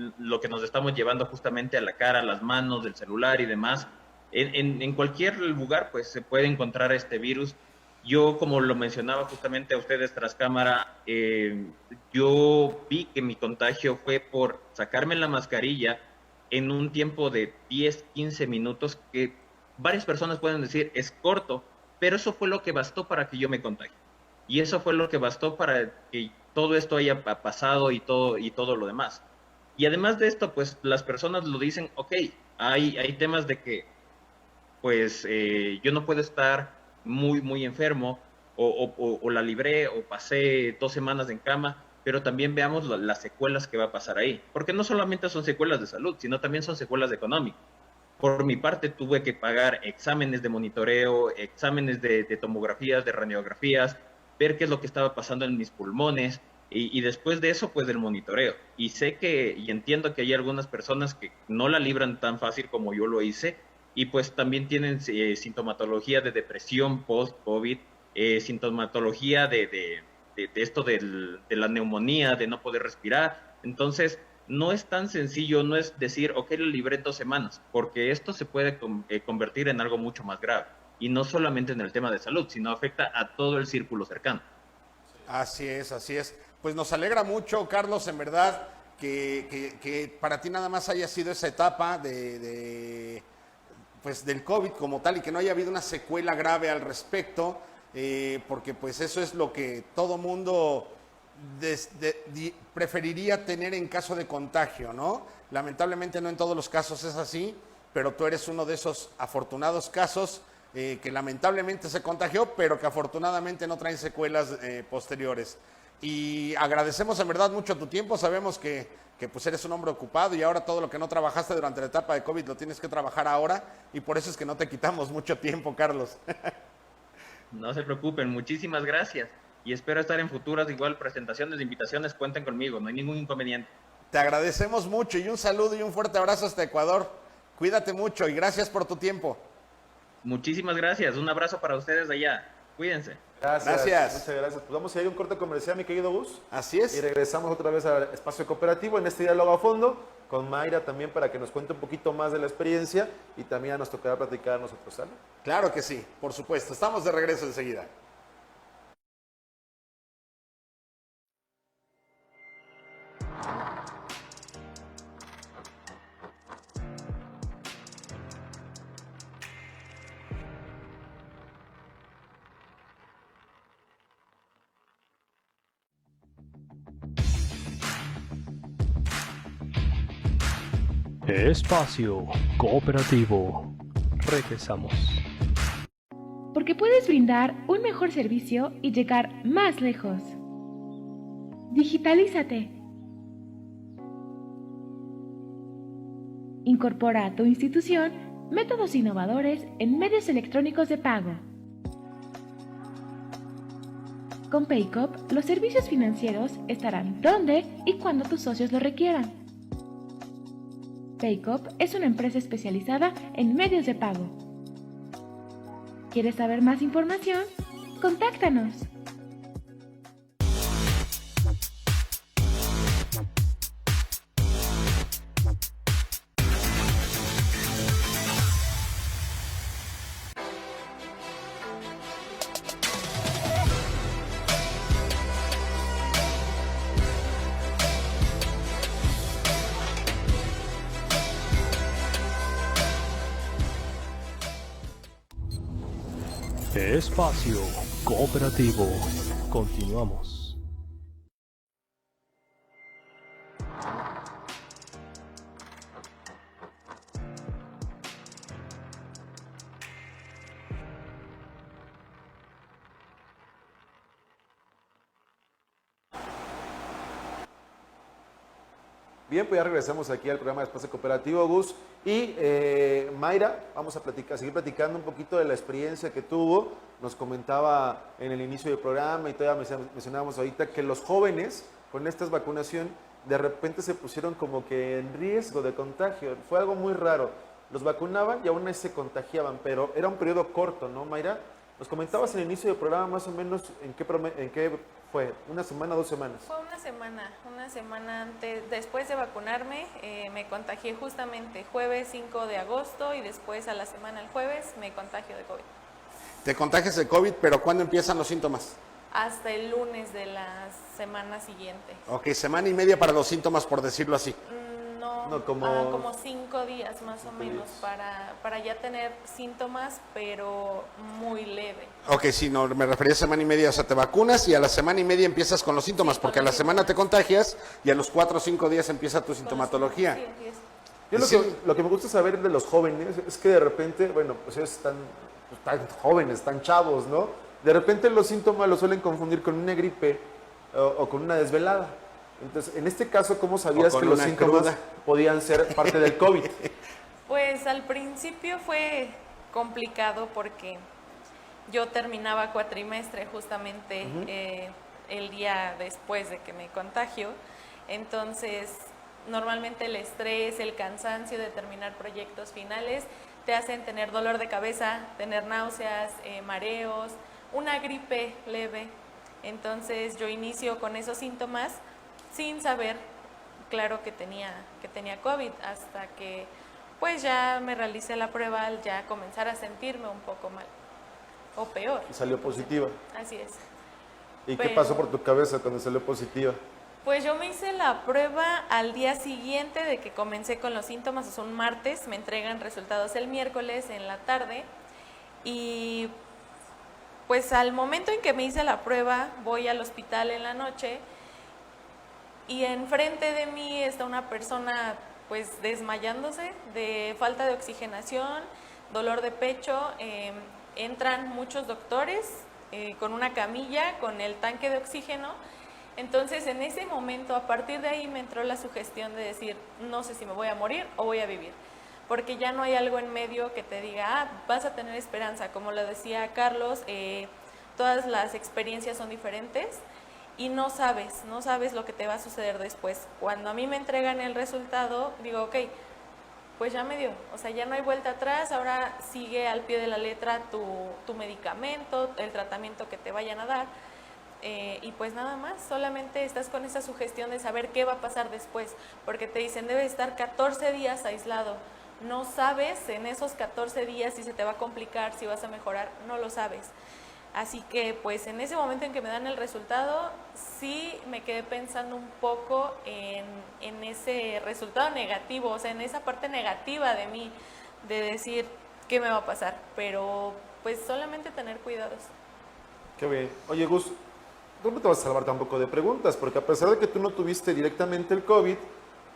nos estamos llevando justamente a la cara, las manos, del celular y demás. En cualquier lugar pues se puede encontrar este virus. Yo, como lo mencionaba justamente a ustedes tras cámara, yo vi que mi contagio fue por sacarme la mascarilla en un tiempo de 10, 15 minutos que varias personas pueden decir es corto, pero eso fue lo que bastó para que yo me contagie. Y eso fue lo que bastó para que todo esto haya pasado y todo lo demás. Y además de esto, pues las personas lo dicen, ok, hay temas de que pues yo no puedo estar muy enfermo o la libré o pasé 2 semanas en cama, pero también veamos las secuelas que va a pasar ahí. Porque no solamente son secuelas de salud, sino también son secuelas económicas. Por mi parte, tuve que pagar exámenes de monitoreo, exámenes de tomografías, de radiografías, ver qué es lo que estaba pasando en mis pulmones y después de eso, pues del monitoreo. Y sé y entiendo que hay algunas personas que no la libran tan fácil como yo lo hice y pues también tienen sintomatología de depresión post-COVID, sintomatología de esto de la neumonía, de no poder respirar. Entonces, no es tan sencillo, no es decir, ok, lo libré 2 semanas, porque esto se puede convertir en algo mucho más grave. Y no solamente en el tema de salud, sino afecta a todo el círculo cercano. Así es, así es. Pues nos alegra mucho, Carlos, en verdad, que para ti nada más haya sido esa etapa pues del COVID como tal y que no haya habido una secuela grave al respecto, porque pues eso es lo que todo mundo preferiría tener en caso de contagio, ¿no? Lamentablemente no en todos los casos es así, pero tú eres uno de esos afortunados casos que lamentablemente se contagió, pero que afortunadamente no traen secuelas posteriores. Y agradecemos en verdad mucho tu tiempo, sabemos que pues eres un hombre ocupado y ahora todo lo que no trabajaste durante la etapa de COVID lo tienes que trabajar ahora y por eso es que no te quitamos mucho tiempo, Carlos. No se preocupen, muchísimas gracias. Y espero estar en futuras igual presentaciones, invitaciones, cuenten conmigo, no hay ningún inconveniente. Te agradecemos mucho y un saludo y un fuerte abrazo hasta Ecuador. Cuídate mucho y gracias por tu tiempo. Muchísimas gracias, un abrazo para ustedes allá, cuídense. Gracias. Muchas gracias. Pues vamos a ir a un corte comercial, mi querido Gus. Así es. Y regresamos otra vez al espacio cooperativo en este diálogo a fondo con Mayra también para que nos cuente un poquito más de la experiencia y también nos tocará platicar a nosotros, ¿sale? Claro que sí, por supuesto. Estamos de regreso enseguida. Espacio Cooperativo. Regresamos. Porque puedes brindar un mejor servicio y llegar más lejos. Digitalízate. Incorpora a tu institución métodos innovadores en medios electrónicos de pago. Con Paycop, los servicios financieros estarán donde y cuando tus socios lo requieran. Paycop es una empresa especializada en medios de pago. ¿Quieres saber más información? ¡Contáctanos! Espacio Cooperativo. Continuamos. Bien, pues ya regresamos aquí al programa de Espacio Cooperativo, Gus. Y Mayra, vamos a seguir platicando un poquito de la experiencia que tuvo. Nos comentaba en el inicio del programa y todavía mencionábamos ahorita que los jóvenes con esta vacunación de repente se pusieron como que en riesgo de contagio. Fue algo muy raro. Los vacunaban y aún así se contagiaban, pero era un periodo corto, ¿no, Mayra? Nos comentabas en el inicio del programa más o menos en qué fue, ¿una semana, 2 semanas? Fue una semana antes, después de vacunarme, me contagié justamente jueves 5 de agosto y después a la semana, el jueves, me contagio de COVID. Te contagias de COVID, pero ¿cuándo empiezan los síntomas? Hasta el lunes de la semana siguiente. Ok, semana y media para los síntomas, por decirlo así. No, como- como 5 días más o menos para ya tener síntomas, pero muy leve. Ok, sí, no, me refería a semana y media, o sea, te vacunas y a la semana y media empiezas con los síntomas, Sí, porque a con la los semana te síntomas. contagias y a los 4 o 5 días empieza tu sintomatología. Sí, así es. Yo Sí. lo que me gusta saber de los jóvenes es que de repente, bueno, pues ellos están jóvenes, están chavos, ¿no? De repente los síntomas los suelen confundir con una gripe o con una desvelada. Entonces, en este caso, ¿cómo sabías O con que los una síntomas cruda. podían ser parte del COVID? Pues al principio fue complicado porque yo terminaba cuatrimestre justamente el día después de que me contagio. Entonces, normalmente el estrés, el cansancio de terminar proyectos finales te hacen tener dolor de cabeza, tener náuseas, mareos, una gripe leve. Entonces yo inicio con esos síntomas sin saber, claro, que tenía COVID, hasta que pues ya me realicé la prueba al ya comenzar a sentirme un poco mal o peor. Y salió positiva. Así es. ¿Y qué Pero- pasó por tu cabeza cuando salió positiva? Pues yo me hice la prueba al día siguiente de que comencé con los síntomas, o sea, un martes, me entregan resultados el miércoles en la tarde y pues al momento en que me hice la prueba voy al hospital en la noche y enfrente de mí está una persona pues desmayándose de falta de oxigenación, dolor de pecho, entran muchos doctores con una camilla, con el tanque de oxígeno. Entonces, en ese momento, a partir de ahí me entró la sugestión de decir, no sé si me voy a morir o voy a vivir, porque ya no hay algo en medio que te diga, vas a tener esperanza. Como lo decía Carlos, todas las experiencias son diferentes y no sabes lo que te va a suceder después. Cuando a mí me entregan el resultado, digo, ok, pues ya me dio, o sea, ya no hay vuelta atrás, ahora sigue al pie de la letra tu medicamento, el tratamiento que te vayan a dar. Y pues nada más, solamente estás con esa sugestión de saber qué va a pasar después, porque te dicen debes estar 14 días aislado, no sabes en esos 14 días si se te va a complicar, si vas a mejorar, no lo sabes. Así que pues en ese momento en que me dan el resultado, sí me quedé pensando un poco en ese resultado negativo, o sea, en esa parte negativa de mí, de decir qué me va a pasar, pero pues solamente tener cuidados. Qué bien. Oye, Gus, tú no te vas a salvar tampoco de preguntas, porque a pesar de que tú no tuviste directamente el COVID,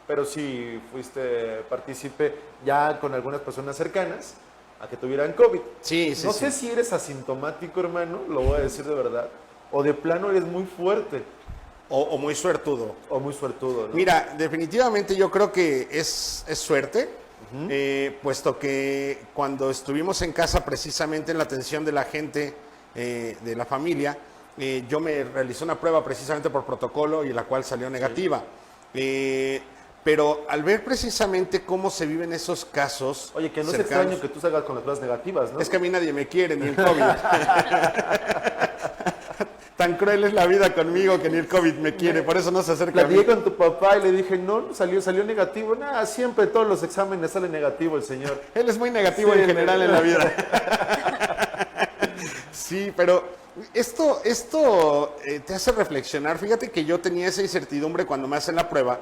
pero sí fuiste partícipe ya con algunas personas cercanas a que tuvieran COVID. Sí, sí, No sí. sé si eres asintomático, hermano, lo voy a decir de verdad, o de plano eres muy fuerte O muy suertudo. o muy suertudo, ¿no? Mira, definitivamente yo creo que es suerte, puesto que cuando estuvimos en casa precisamente en la atención de la gente, de la familia, yo me realicé una prueba precisamente por protocolo y la cual salió negativa. Pero al ver precisamente cómo se viven esos casos... Oye, que no es cercanos- extraño que tú salgas con las pruebas negativas, ¿no? Es que a mí nadie me quiere, ni el COVID. Tan cruel es la vida conmigo que ni el COVID me quiere, por eso no se acerca a mí. Platiqué con tu papá y le dije, no, salió negativo. Nada, siempre todos los exámenes sale negativo el señor. Él es muy negativo Sí, en general en la vida. Sí, pero esto te hace reflexionar. Fíjate que yo tenía esa incertidumbre cuando me hacen la prueba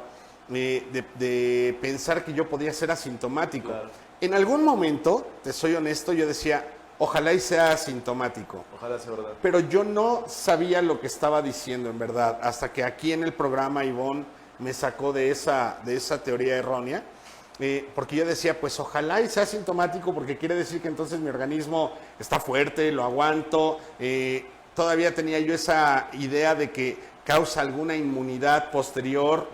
de pensar que yo podía ser asintomático. Claro. En algún momento, te soy honesto, yo decía, ojalá y sea asintomático. Ojalá sea verdad. Pero yo no sabía lo que estaba diciendo en verdad, hasta que aquí en el programa Ivonne me sacó de esa teoría errónea, porque yo decía, pues ojalá y sea asintomático, porque quiere decir que entonces mi organismo está fuerte, lo aguanto. Todavía tenía yo esa idea de que causa alguna inmunidad posterior,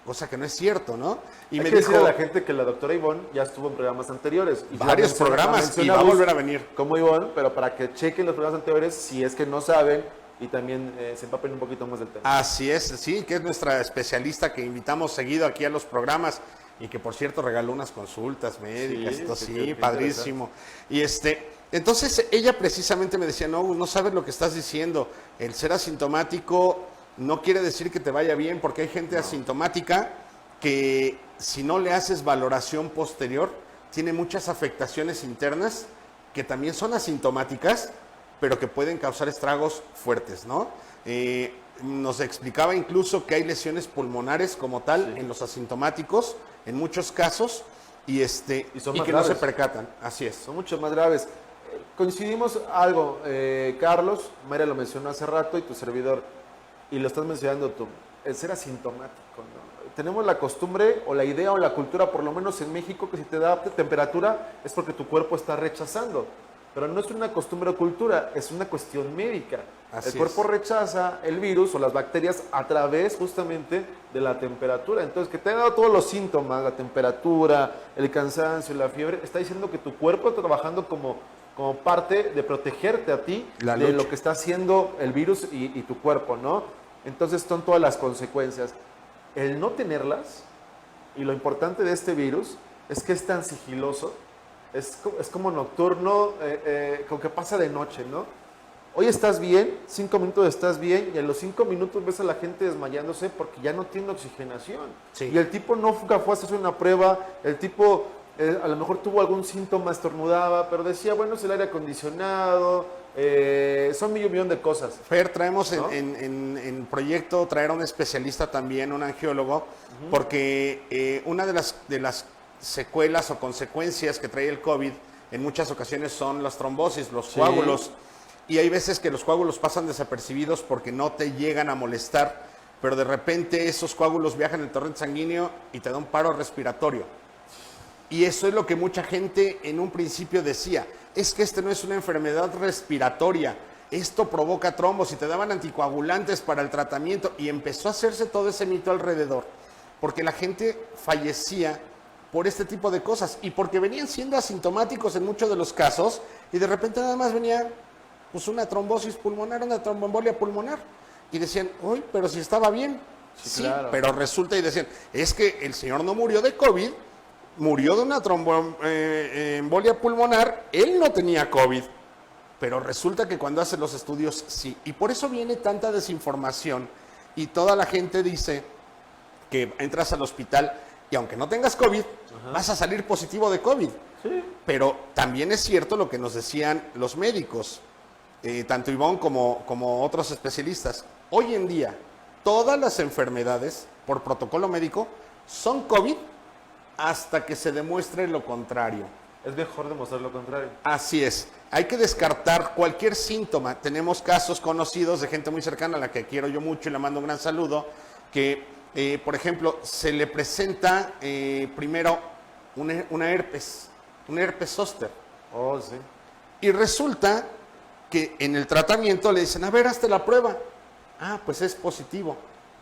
cosa que no es cierto, ¿no? Y Hay me que dijo, decirle a la gente que la doctora Ivonne ya estuvo en programas anteriores. Y varios la programas, y menciona va a Gus volver a venir. Como Ivonne, pero para que chequen los programas anteriores si es que no saben y también se empapen un poquito más del tema. Así es, sí, que es nuestra especialista que invitamos seguido aquí a los programas y que por cierto regaló unas consultas médicas, Sí, y todo, sí, sí, qué padrísimo. Y entonces ella precisamente me decía, no sabes lo que estás diciendo, el ser asintomático no quiere decir que te vaya bien, porque hay gente asintomática que si no le haces valoración posterior, tiene muchas afectaciones internas que también son asintomáticas, pero que pueden causar estragos fuertes, ¿no? Nos explicaba incluso que hay lesiones pulmonares como tal en los asintomáticos, en muchos casos, y son y más que no se graves. percatan, así es. Son mucho más graves. Coincidimos algo, Carlos, Mayra lo mencionó hace rato y tu servidor, y lo estás mencionando tú, el ser asintomático, ¿no? Tenemos la costumbre o la idea o la cultura, por lo menos en México, que si te da temperatura es porque tu cuerpo está rechazando. Pero no es una costumbre o cultura, es una cuestión médica. Así El cuerpo es. rechaza el virus o las bacterias a través justamente de la temperatura. Entonces, que te haya dado todos los síntomas, la temperatura, el cansancio, la fiebre, está diciendo que tu cuerpo está trabajando como parte de protegerte a ti La de lucha. lo que está haciendo el virus y tu cuerpo, ¿no? Entonces, son todas las consecuencias. El no tenerlas, y lo importante de este virus, es que es tan sigiloso, es como nocturno, como que pasa de noche, ¿no? Hoy estás bien, 5 minutos estás bien, y en los 5 minutos ves a la gente desmayándose porque ya no tiene oxigenación. Sí. Y el tipo nunca fue a hacerse una prueba, el tipo a lo mejor tuvo algún síntoma, estornudaba, pero decía, bueno, es el aire acondicionado, son millón de cosas. Fer, traemos ¿No? en proyecto traer a un especialista también, un angiólogo, porque una de las secuelas o consecuencias que trae el COVID en muchas ocasiones son las trombosis, los Sí. coágulos. Y hay veces que los coágulos pasan desapercibidos porque no te llegan a molestar, pero de repente esos coágulos viajan en el torrente sanguíneo y te da un paro respiratorio. Y eso es lo que mucha gente en un principio decía, es que no es una enfermedad respiratoria, esto provoca trombos y te daban anticoagulantes para el tratamiento y empezó a hacerse todo ese mito alrededor, porque la gente fallecía por este tipo de cosas y porque venían siendo asintomáticos en muchos de los casos y de repente nada más venía pues una trombosis pulmonar, una tromboembolia pulmonar y decían, uy, pero si estaba bien. Sí, claro. pero resulta y decían, es que el señor no murió de COVID, murió de una tromboembolia pulmonar, él no tenía COVID, pero resulta que cuando hace los estudios sí. Y por eso viene tanta desinformación y toda la gente dice que entras al hospital y aunque no tengas COVID, vas a salir positivo de COVID. Sí. Pero también es cierto lo que nos decían los médicos, tanto Ivonne como otros especialistas. Hoy en día, todas las enfermedades, por protocolo médico, son COVID hasta que se demuestre lo contrario. Es mejor demostrar lo contrario. Así es. Hay que descartar cualquier síntoma. Tenemos casos conocidos de gente muy cercana a la que quiero yo mucho y le mando un gran saludo, que, por ejemplo, se le presenta primero una herpes, un herpes zóster. Oh, sí. Y resulta que en el tratamiento le dicen, a ver, hazte la prueba. Ah, pues es positivo.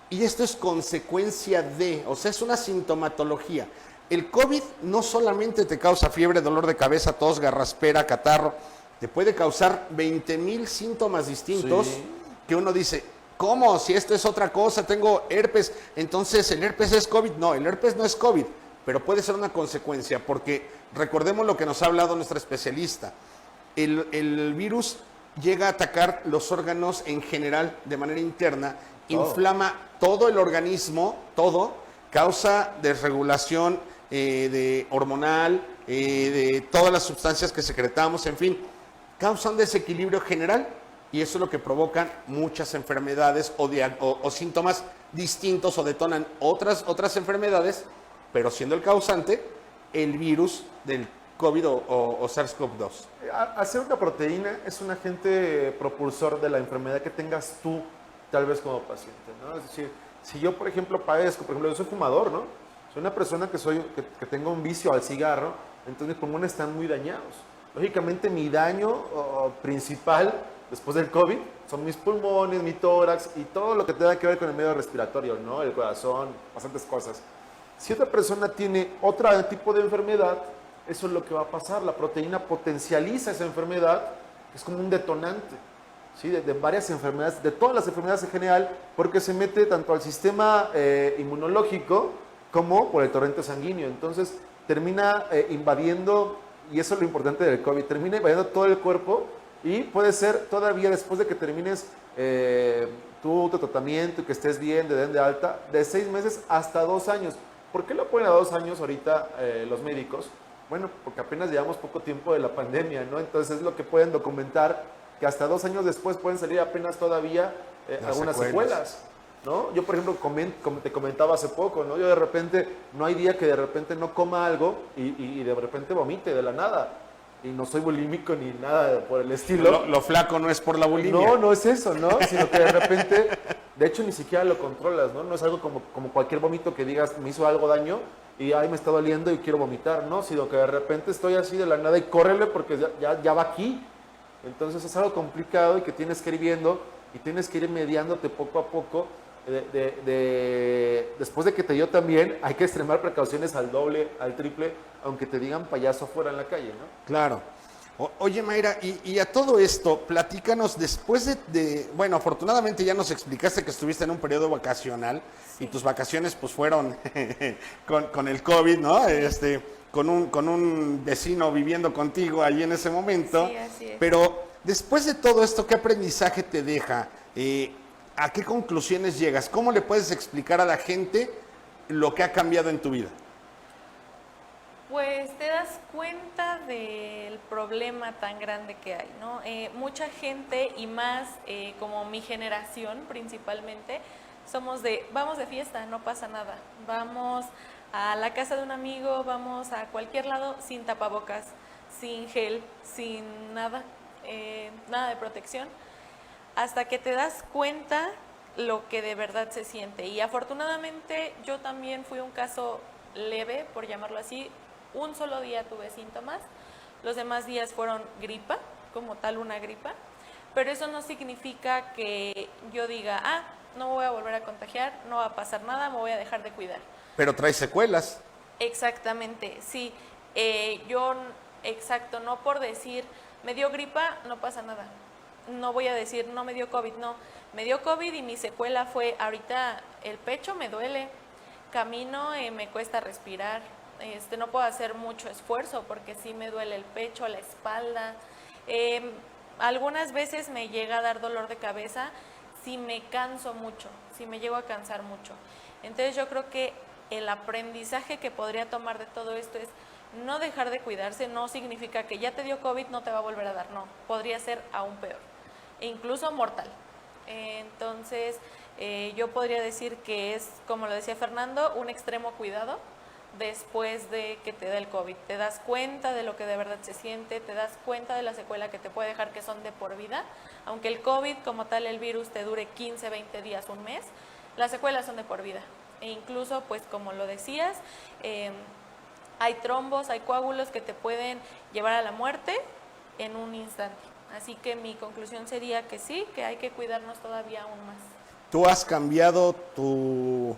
Y esto es consecuencia de, o sea, es una sintomatología. El COVID no solamente te causa fiebre, dolor de cabeza, tos, garraspera, catarro, te puede causar 20,000 síntomas distintos Sí. que uno dice, ¿cómo? Si esto es otra cosa, tengo herpes, entonces el herpes es COVID. No, el herpes no es COVID, pero puede ser una consecuencia, porque recordemos lo que nos ha hablado nuestra especialista. El virus llega a atacar los órganos en general de manera interna, inflama todo el organismo, todo, causa desregulación de hormonal, de todas las sustancias que secretamos, en fin, causa un desequilibrio general y eso es lo que provocan muchas enfermedades o síntomas distintos o detonan otras enfermedades, pero siendo el causante el virus del COVID o SARS-CoV-2? Hacer una proteína es un agente propulsor de la enfermedad que tengas tú, tal vez como paciente, ¿no? Es decir, si yo, por ejemplo, padezco, por ejemplo, yo soy fumador, ¿no? Soy una persona que tengo un vicio al cigarro, entonces mis pulmones están muy dañados. Lógicamente, mi daño principal después del COVID son mis pulmones, mi tórax y todo lo que tenga que ver con el medio respiratorio, ¿no? El corazón, bastantes cosas. Si otra persona tiene otro tipo de enfermedad, eso es lo que va a pasar. La proteína potencializa esa enfermedad, es como un detonante, ¿sí? De varias enfermedades, de todas las enfermedades en general, porque se mete tanto al sistema inmunológico como por el torrente sanguíneo. Entonces termina invadiendo, y eso es lo importante del COVID, termina invadiendo todo el cuerpo y puede ser todavía después de que termines tu tratamiento y que estés bien, de den de alta, de 6 meses hasta 2 años. ¿Por qué lo ponen a 2 años ahorita los médicos? Bueno, porque apenas llevamos poco tiempo de la pandemia, ¿no? Entonces es lo que pueden documentar, que hasta 2 años después pueden salir apenas todavía algunas secuelas, ¿no? Yo, por ejemplo, como te comentaba hace poco, ¿no? Yo de repente, no hay día que de repente no coma algo y de repente vomite de la nada. Y no soy bulímico ni nada por el estilo. Lo flaco no es por la bulimia. No, no es eso, ¿no? Sino que de repente, de hecho, ni siquiera lo controlas, ¿no? No es algo como cualquier vómito que digas, me hizo algo daño y ay, me está doliendo y quiero vomitar, ¿no? Sino que de repente estoy así de la nada y córrele porque ya va aquí. Entonces es algo complicado y que tienes que ir viendo y tienes que ir mediándote poco a poco. Después de que te dio también, hay que extremar precauciones al doble, al triple, aunque te digan payaso afuera en la calle, ¿no? Claro. Oye, Mayra, y a todo esto, platícanos, después bueno, afortunadamente ya nos explicaste que estuviste en un periodo vacacional y tus vacaciones pues fueron con el COVID, ¿no? Con un vecino viviendo contigo ahí en ese momento. Sí, así es. Pero después de todo esto, ¿qué aprendizaje te deja? ¿A qué conclusiones llegas? ¿Cómo le puedes explicar a la gente lo que ha cambiado en tu vida? Pues te das cuenta del problema tan grande que hay, ¿no? Mucha gente y más como mi generación principalmente, somos vamos de fiesta, no pasa nada. Vamos a la casa de un amigo, vamos a cualquier lado sin tapabocas, sin gel, sin nada, nada de protección, hasta que te das cuenta lo que de verdad se siente. Y afortunadamente yo también fui un caso leve, por llamarlo así. Un solo día tuve síntomas, los demás días fueron gripa, como tal una gripa, pero eso no significa que yo diga, no me voy a volver a contagiar, no va a pasar nada, me voy a dejar de cuidar. Pero trae secuelas. Exactamente, sí. Exacto, no por decir, me dio gripa, no pasa nada. No voy a decir, no me dio COVID, no. Me dio COVID y mi secuela fue, ahorita el pecho me duele, camino, me cuesta respirar. No puedo hacer mucho esfuerzo porque sí me duele el pecho, la espalda. Algunas veces me llega a dar dolor de cabeza si me canso mucho, si me llego a cansar mucho. Entonces yo creo que el aprendizaje que podría tomar de todo esto es no dejar de cuidarse. No significa que ya te dio COVID, no te va a volver a dar, no. Podría ser aún peor, e incluso mortal. Entonces yo podría decir que es, como lo decía Fernando, un extremo cuidado. Después de que te da el COVID, te das cuenta de lo que de verdad se siente, te das cuenta de la secuela que te puede dejar, que son de por vida. Aunque el COVID como tal, el virus, te dure 15, 20 días, un mes, las secuelas son de por vida. E incluso, pues como lo decías, hay trombos, hay coágulos que te pueden llevar a la muerte en un instante. Así que mi conclusión sería que sí, que hay que cuidarnos todavía aún más. ¿Tú has cambiado tu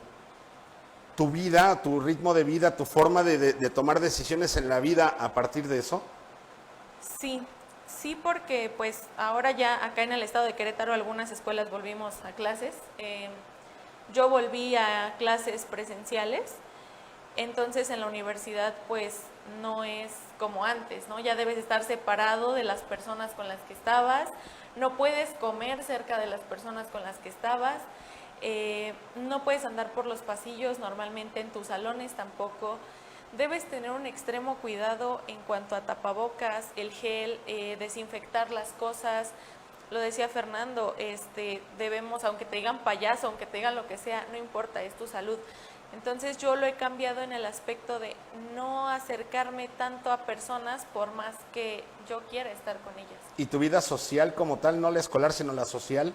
vida, tu ritmo de vida, tu forma de tomar decisiones en la vida a partir de eso? Sí, porque pues ahora ya acá en el estado de Querétaro algunas escuelas volvimos a clases. Yo volví a clases presenciales, entonces en la universidad pues no es como antes, ¿no? Ya debes estar separado de las personas con las que estabas, no puedes comer cerca de las personas con las que estabas. No puedes andar por los pasillos normalmente en tus salones tampoco. Debes tener un extremo cuidado en cuanto a tapabocas, el gel, desinfectar las cosas. Lo decía Fernando, debemos, aunque te digan payaso, aunque te digan lo que sea, no importa, es tu salud. Entonces yo lo he cambiado en el aspecto de no acercarme tanto a personas por más que yo quiera estar con ellas. ¿Y tu vida social como tal, no la escolar, sino la social?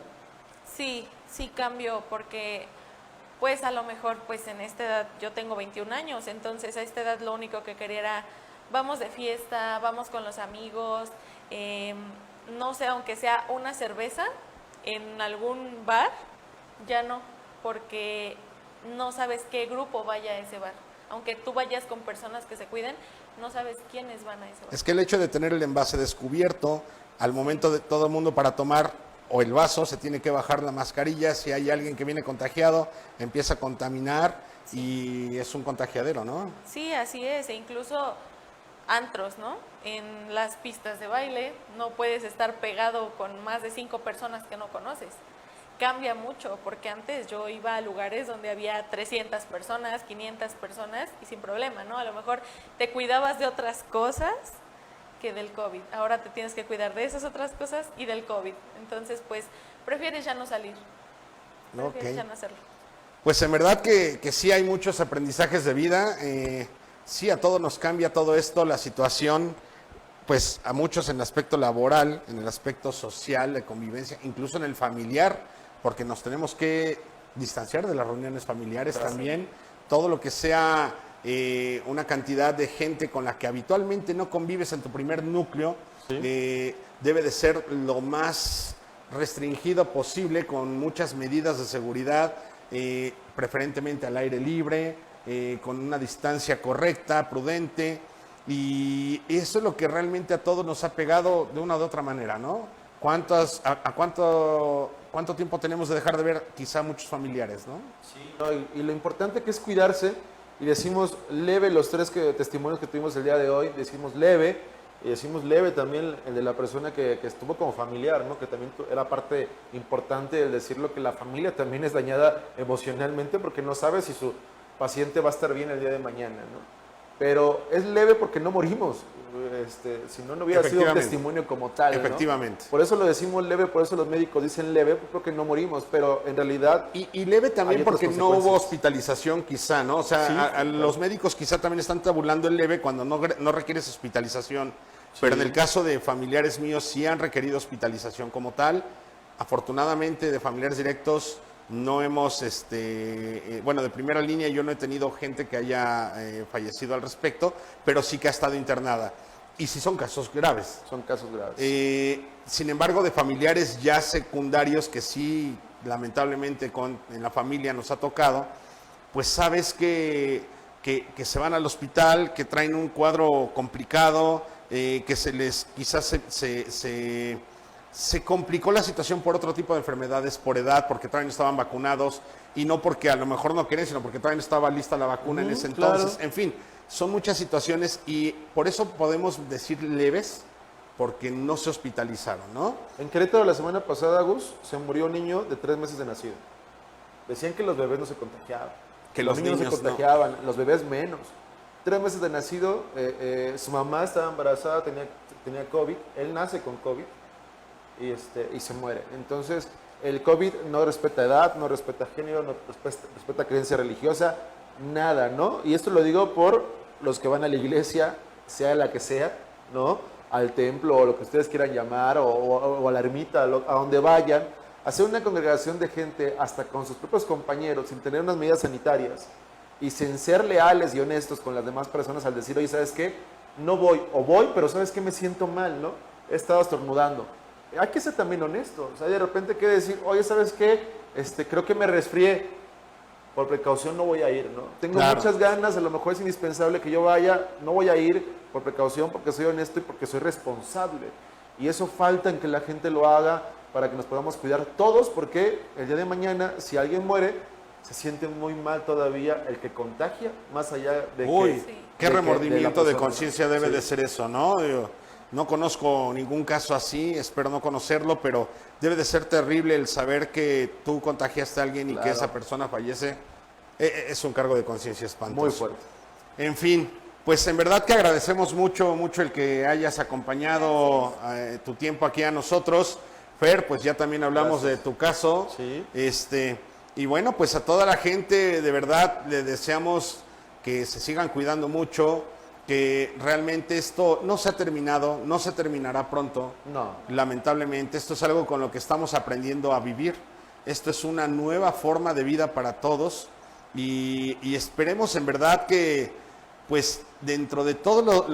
Sí, sí cambio porque pues a lo mejor pues en esta edad, yo tengo 21 años, entonces a esta edad lo único que quería era vamos de fiesta, vamos con los amigos, no sé, aunque sea una cerveza en algún bar, ya no, porque no sabes qué grupo vaya a ese bar. Aunque tú vayas con personas que se cuiden, no sabes quiénes van a ese bar. Es que el hecho de tener el envase descubierto, al momento de todo el mundo para tomar o el vaso, se tiene que bajar la mascarilla. Si hay alguien que viene contagiado, empieza a contaminar y es un contagiadero, ¿no? Sí, así es, e incluso antros, ¿no? En las pistas de baile no puedes estar pegado con más de 5 personas que no conoces. Cambia mucho, porque antes yo iba a lugares donde había 300 personas, 500 personas y sin problema, ¿no? A lo mejor te cuidabas de otras cosas que del COVID. Ahora te tienes que cuidar de esas otras cosas y del COVID. Entonces, pues, prefieres ya no salir. Prefieres ya no hacerlo. Pues en verdad que sí hay muchos aprendizajes de vida. Sí, a todos nos cambia todo esto, la situación, pues a muchos en el aspecto laboral, en el aspecto social, de convivencia, incluso en el familiar, porque nos tenemos que distanciar de las reuniones familiares también. Todo lo que sea una cantidad de gente con la que habitualmente no convives en tu primer núcleo, debe de ser lo más restringido posible, con muchas medidas de seguridad, preferentemente al aire libre, con una distancia correcta, prudente, y eso es lo que realmente a todos nos ha pegado de una u otra manera, ¿no? ¿Cuánto tiempo tenemos de dejar de ver quizá muchos familiares, ¿no? Sí, no, y lo importante que es cuidarse, y decimos leve los tres testimonios que tuvimos el día de hoy, decimos leve, y decimos leve también el de la persona que estuvo como familiar, ¿no? Que también era parte importante el decirlo, que la familia también es dañada emocionalmente porque no sabe si su paciente va a estar bien el día de mañana, ¿no? Pero es leve porque no morimos, si no, no hubiera sido un testimonio como tal, ¿no? Efectivamente. Por eso lo decimos leve, por eso los médicos dicen leve, porque no morimos, pero en realidad... Y leve también porque no hubo hospitalización quizá, ¿no? O sea, sí, los médicos quizá también están tabulando el leve cuando no requieres hospitalización, pero en el caso de familiares míos sí han requerido hospitalización como tal. Afortunadamente de familiares directos no hemos, bueno, de primera línea yo no he tenido gente que haya fallecido al respecto, pero sí que ha estado internada. Y sí son casos graves. Son casos graves. Sin embargo, de familiares ya secundarios que sí, lamentablemente, en la familia nos ha tocado, pues sabes que se van al hospital, que traen un cuadro complicado, que se les quizás se complicó la situación por otro tipo de enfermedades, por edad, porque todavía no estaban vacunados, y no porque a lo mejor no querían, sino porque todavía no estaba lista la vacuna en ese entonces. Claro. En fin, son muchas situaciones y por eso podemos decir leves, porque no se hospitalizaron, ¿no? En Querétaro la semana pasada, Gus, se murió un niño de 3 meses de nacido. Decían que los bebés no se contagiaban. Que los niños no se contagiaban, los bebés menos. 3 meses de nacido, su mamá estaba embarazada, tenía COVID, él nace con COVID. Y se muere. Entonces, el COVID no respeta edad, no respeta género, no respeta creencia religiosa, nada, ¿no? Y esto lo digo por los que van a la iglesia, sea la que sea, ¿no? Al templo o lo que ustedes quieran llamar, o a la ermita, a donde vayan, hacer una congregación de gente hasta con sus propios compañeros, sin tener unas medidas sanitarias y sin ser leales y honestos con las demás personas al decir, oye, ¿sabes qué? No voy, o voy, pero ¿sabes qué? Me siento mal, ¿no? He estado estornudando. Hay que ser también honesto, o sea, de repente que decir, oye, ¿sabes qué? Creo que me resfrié, por precaución no voy a ir, ¿no? Tengo muchas ganas, a lo mejor es indispensable que yo vaya, no voy a ir por precaución porque soy honesto y porque soy responsable. Y eso falta en que la gente lo haga para que nos podamos cuidar todos, porque el día de mañana, si alguien muere, se siente muy mal todavía el que contagia, más allá de qué remordimiento de conciencia debe de ser eso, ¿no? No conozco ningún caso así, espero no conocerlo, pero debe de ser terrible el saber que tú contagiaste a alguien y que esa persona fallece. Es un cargo de conciencia espantoso. Muy fuerte. En fin, pues en verdad que agradecemos mucho el que hayas acompañado tu tiempo aquí a nosotros. Fer, pues ya también hablamos de tu caso. Sí. Y bueno, pues a toda la gente de verdad le deseamos que se sigan cuidando mucho, que realmente esto no se ha terminado, no se terminará pronto. No. Lamentablemente, esto es algo con lo que estamos aprendiendo a vivir. Esto es una nueva forma de vida para todos y esperemos en verdad que, pues, dentro de todas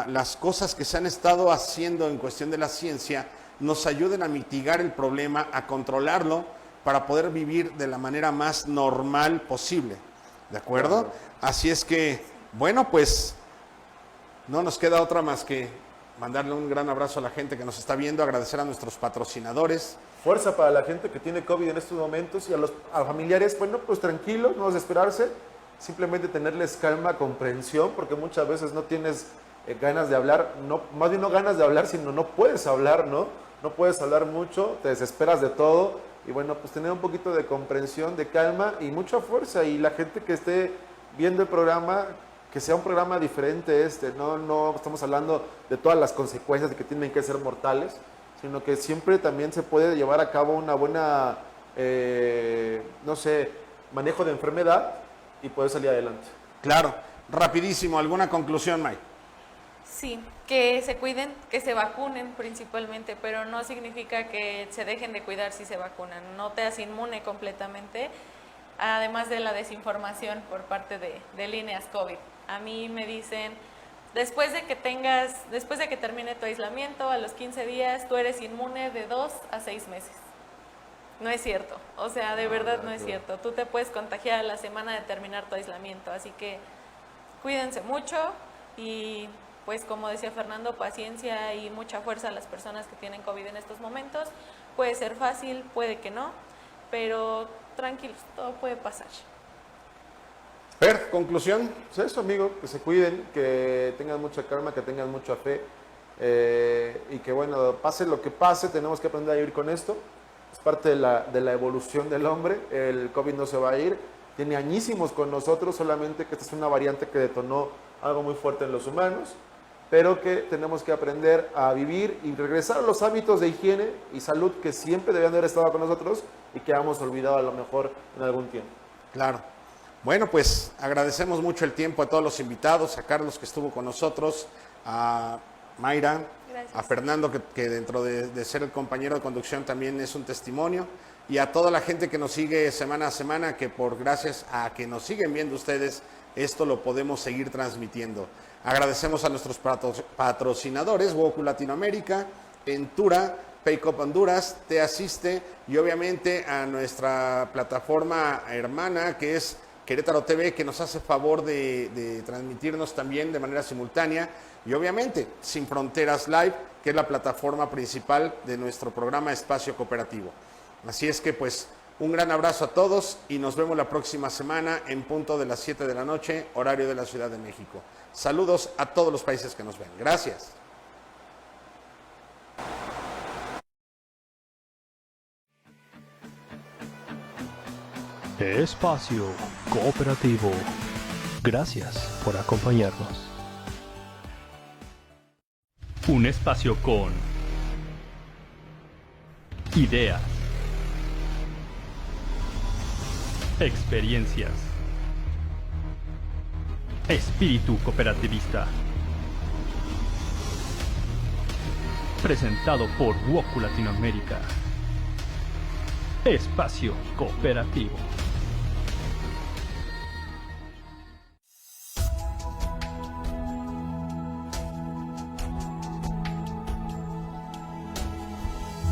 las cosas que se han estado haciendo en cuestión de la ciencia, nos ayuden a mitigar el problema, a controlarlo, para poder vivir de la manera más normal posible. ¿De acuerdo? Claro. Así es que, bueno, pues no nos queda otra más que mandarle un gran abrazo a la gente que nos está viendo, agradecer a nuestros patrocinadores. Fuerza para la gente que tiene COVID en estos momentos y a los familiares, bueno, pues tranquilos, no desesperarse, simplemente tenerles calma, comprensión, porque muchas veces no tienes ganas de hablar, no, más bien no ganas de hablar, sino no puedes hablar, ¿no? No puedes hablar mucho, te desesperas de todo y bueno, pues tener un poquito de comprensión, de calma y mucha fuerza y la gente que esté viendo el programa, que sea un programa diferente no estamos hablando de todas las consecuencias de que tienen que ser mortales, sino que siempre también se puede llevar a cabo una buena, manejo de enfermedad y poder salir adelante. Claro, rapidísimo, ¿alguna conclusión, May? Sí, que se cuiden, que se vacunen principalmente, pero no significa que se dejen de cuidar si se vacunan. No te hace inmune completamente, además de la desinformación por parte de líneas COVID. A mí me dicen, después de que termine tu aislamiento, a los 15 días, tú eres inmune de 2 a 6 meses. No es cierto, o sea, de verdad no es cierto. Tú te puedes contagiar a la semana de terminar tu aislamiento, así que cuídense mucho y pues como decía Fernando, paciencia y mucha fuerza a las personas que tienen COVID en estos momentos. Puede ser fácil, puede que no, pero tranquilos, todo puede pasar. Per, conclusión. Pues eso, amigo, que se cuiden, que tengan mucha calma, que tengan mucha fe y que bueno, pase lo que pase, tenemos que aprender a vivir con esto. Es parte de la evolución del hombre, el COVID no se va a ir, tiene añísimos con nosotros, solamente que esta es una variante que detonó algo muy fuerte en los humanos, pero que tenemos que aprender a vivir y regresar a los hábitos de higiene y salud que siempre debían haber estado con nosotros y que hemos olvidado a lo mejor en algún tiempo. Claro. Bueno, pues agradecemos mucho el tiempo a todos los invitados, a Carlos que estuvo con nosotros, a Mayra, Gracias. a Fernando que dentro de ser el compañero de conducción también es un testimonio, y a toda la gente que nos sigue semana a semana, que por gracias a que nos siguen viendo ustedes, esto lo podemos seguir transmitiendo. Agradecemos a nuestros patrocinadores, Woku Latinoamérica, Entura, PayCop Honduras, Te Asiste y obviamente a nuestra plataforma hermana que es Querétaro TV, que nos hace favor de transmitirnos también de manera simultánea, y obviamente Sin Fronteras Live, que es la plataforma principal de nuestro programa Espacio Cooperativo. Así es que pues un gran abrazo a todos y nos vemos la próxima semana en punto de las 7 de la noche, horario de la Ciudad de México. Saludos a todos los países que nos ven. Gracias. Espacio Cooperativo. Gracias por acompañarnos. Un espacio con ideas, experiencias, espíritu cooperativista. Presentado por Woku Latinoamérica. Espacio Cooperativo.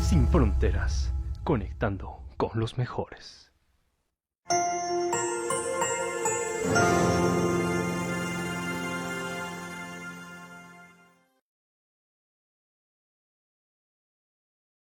Sin fronteras, conectando con los mejores.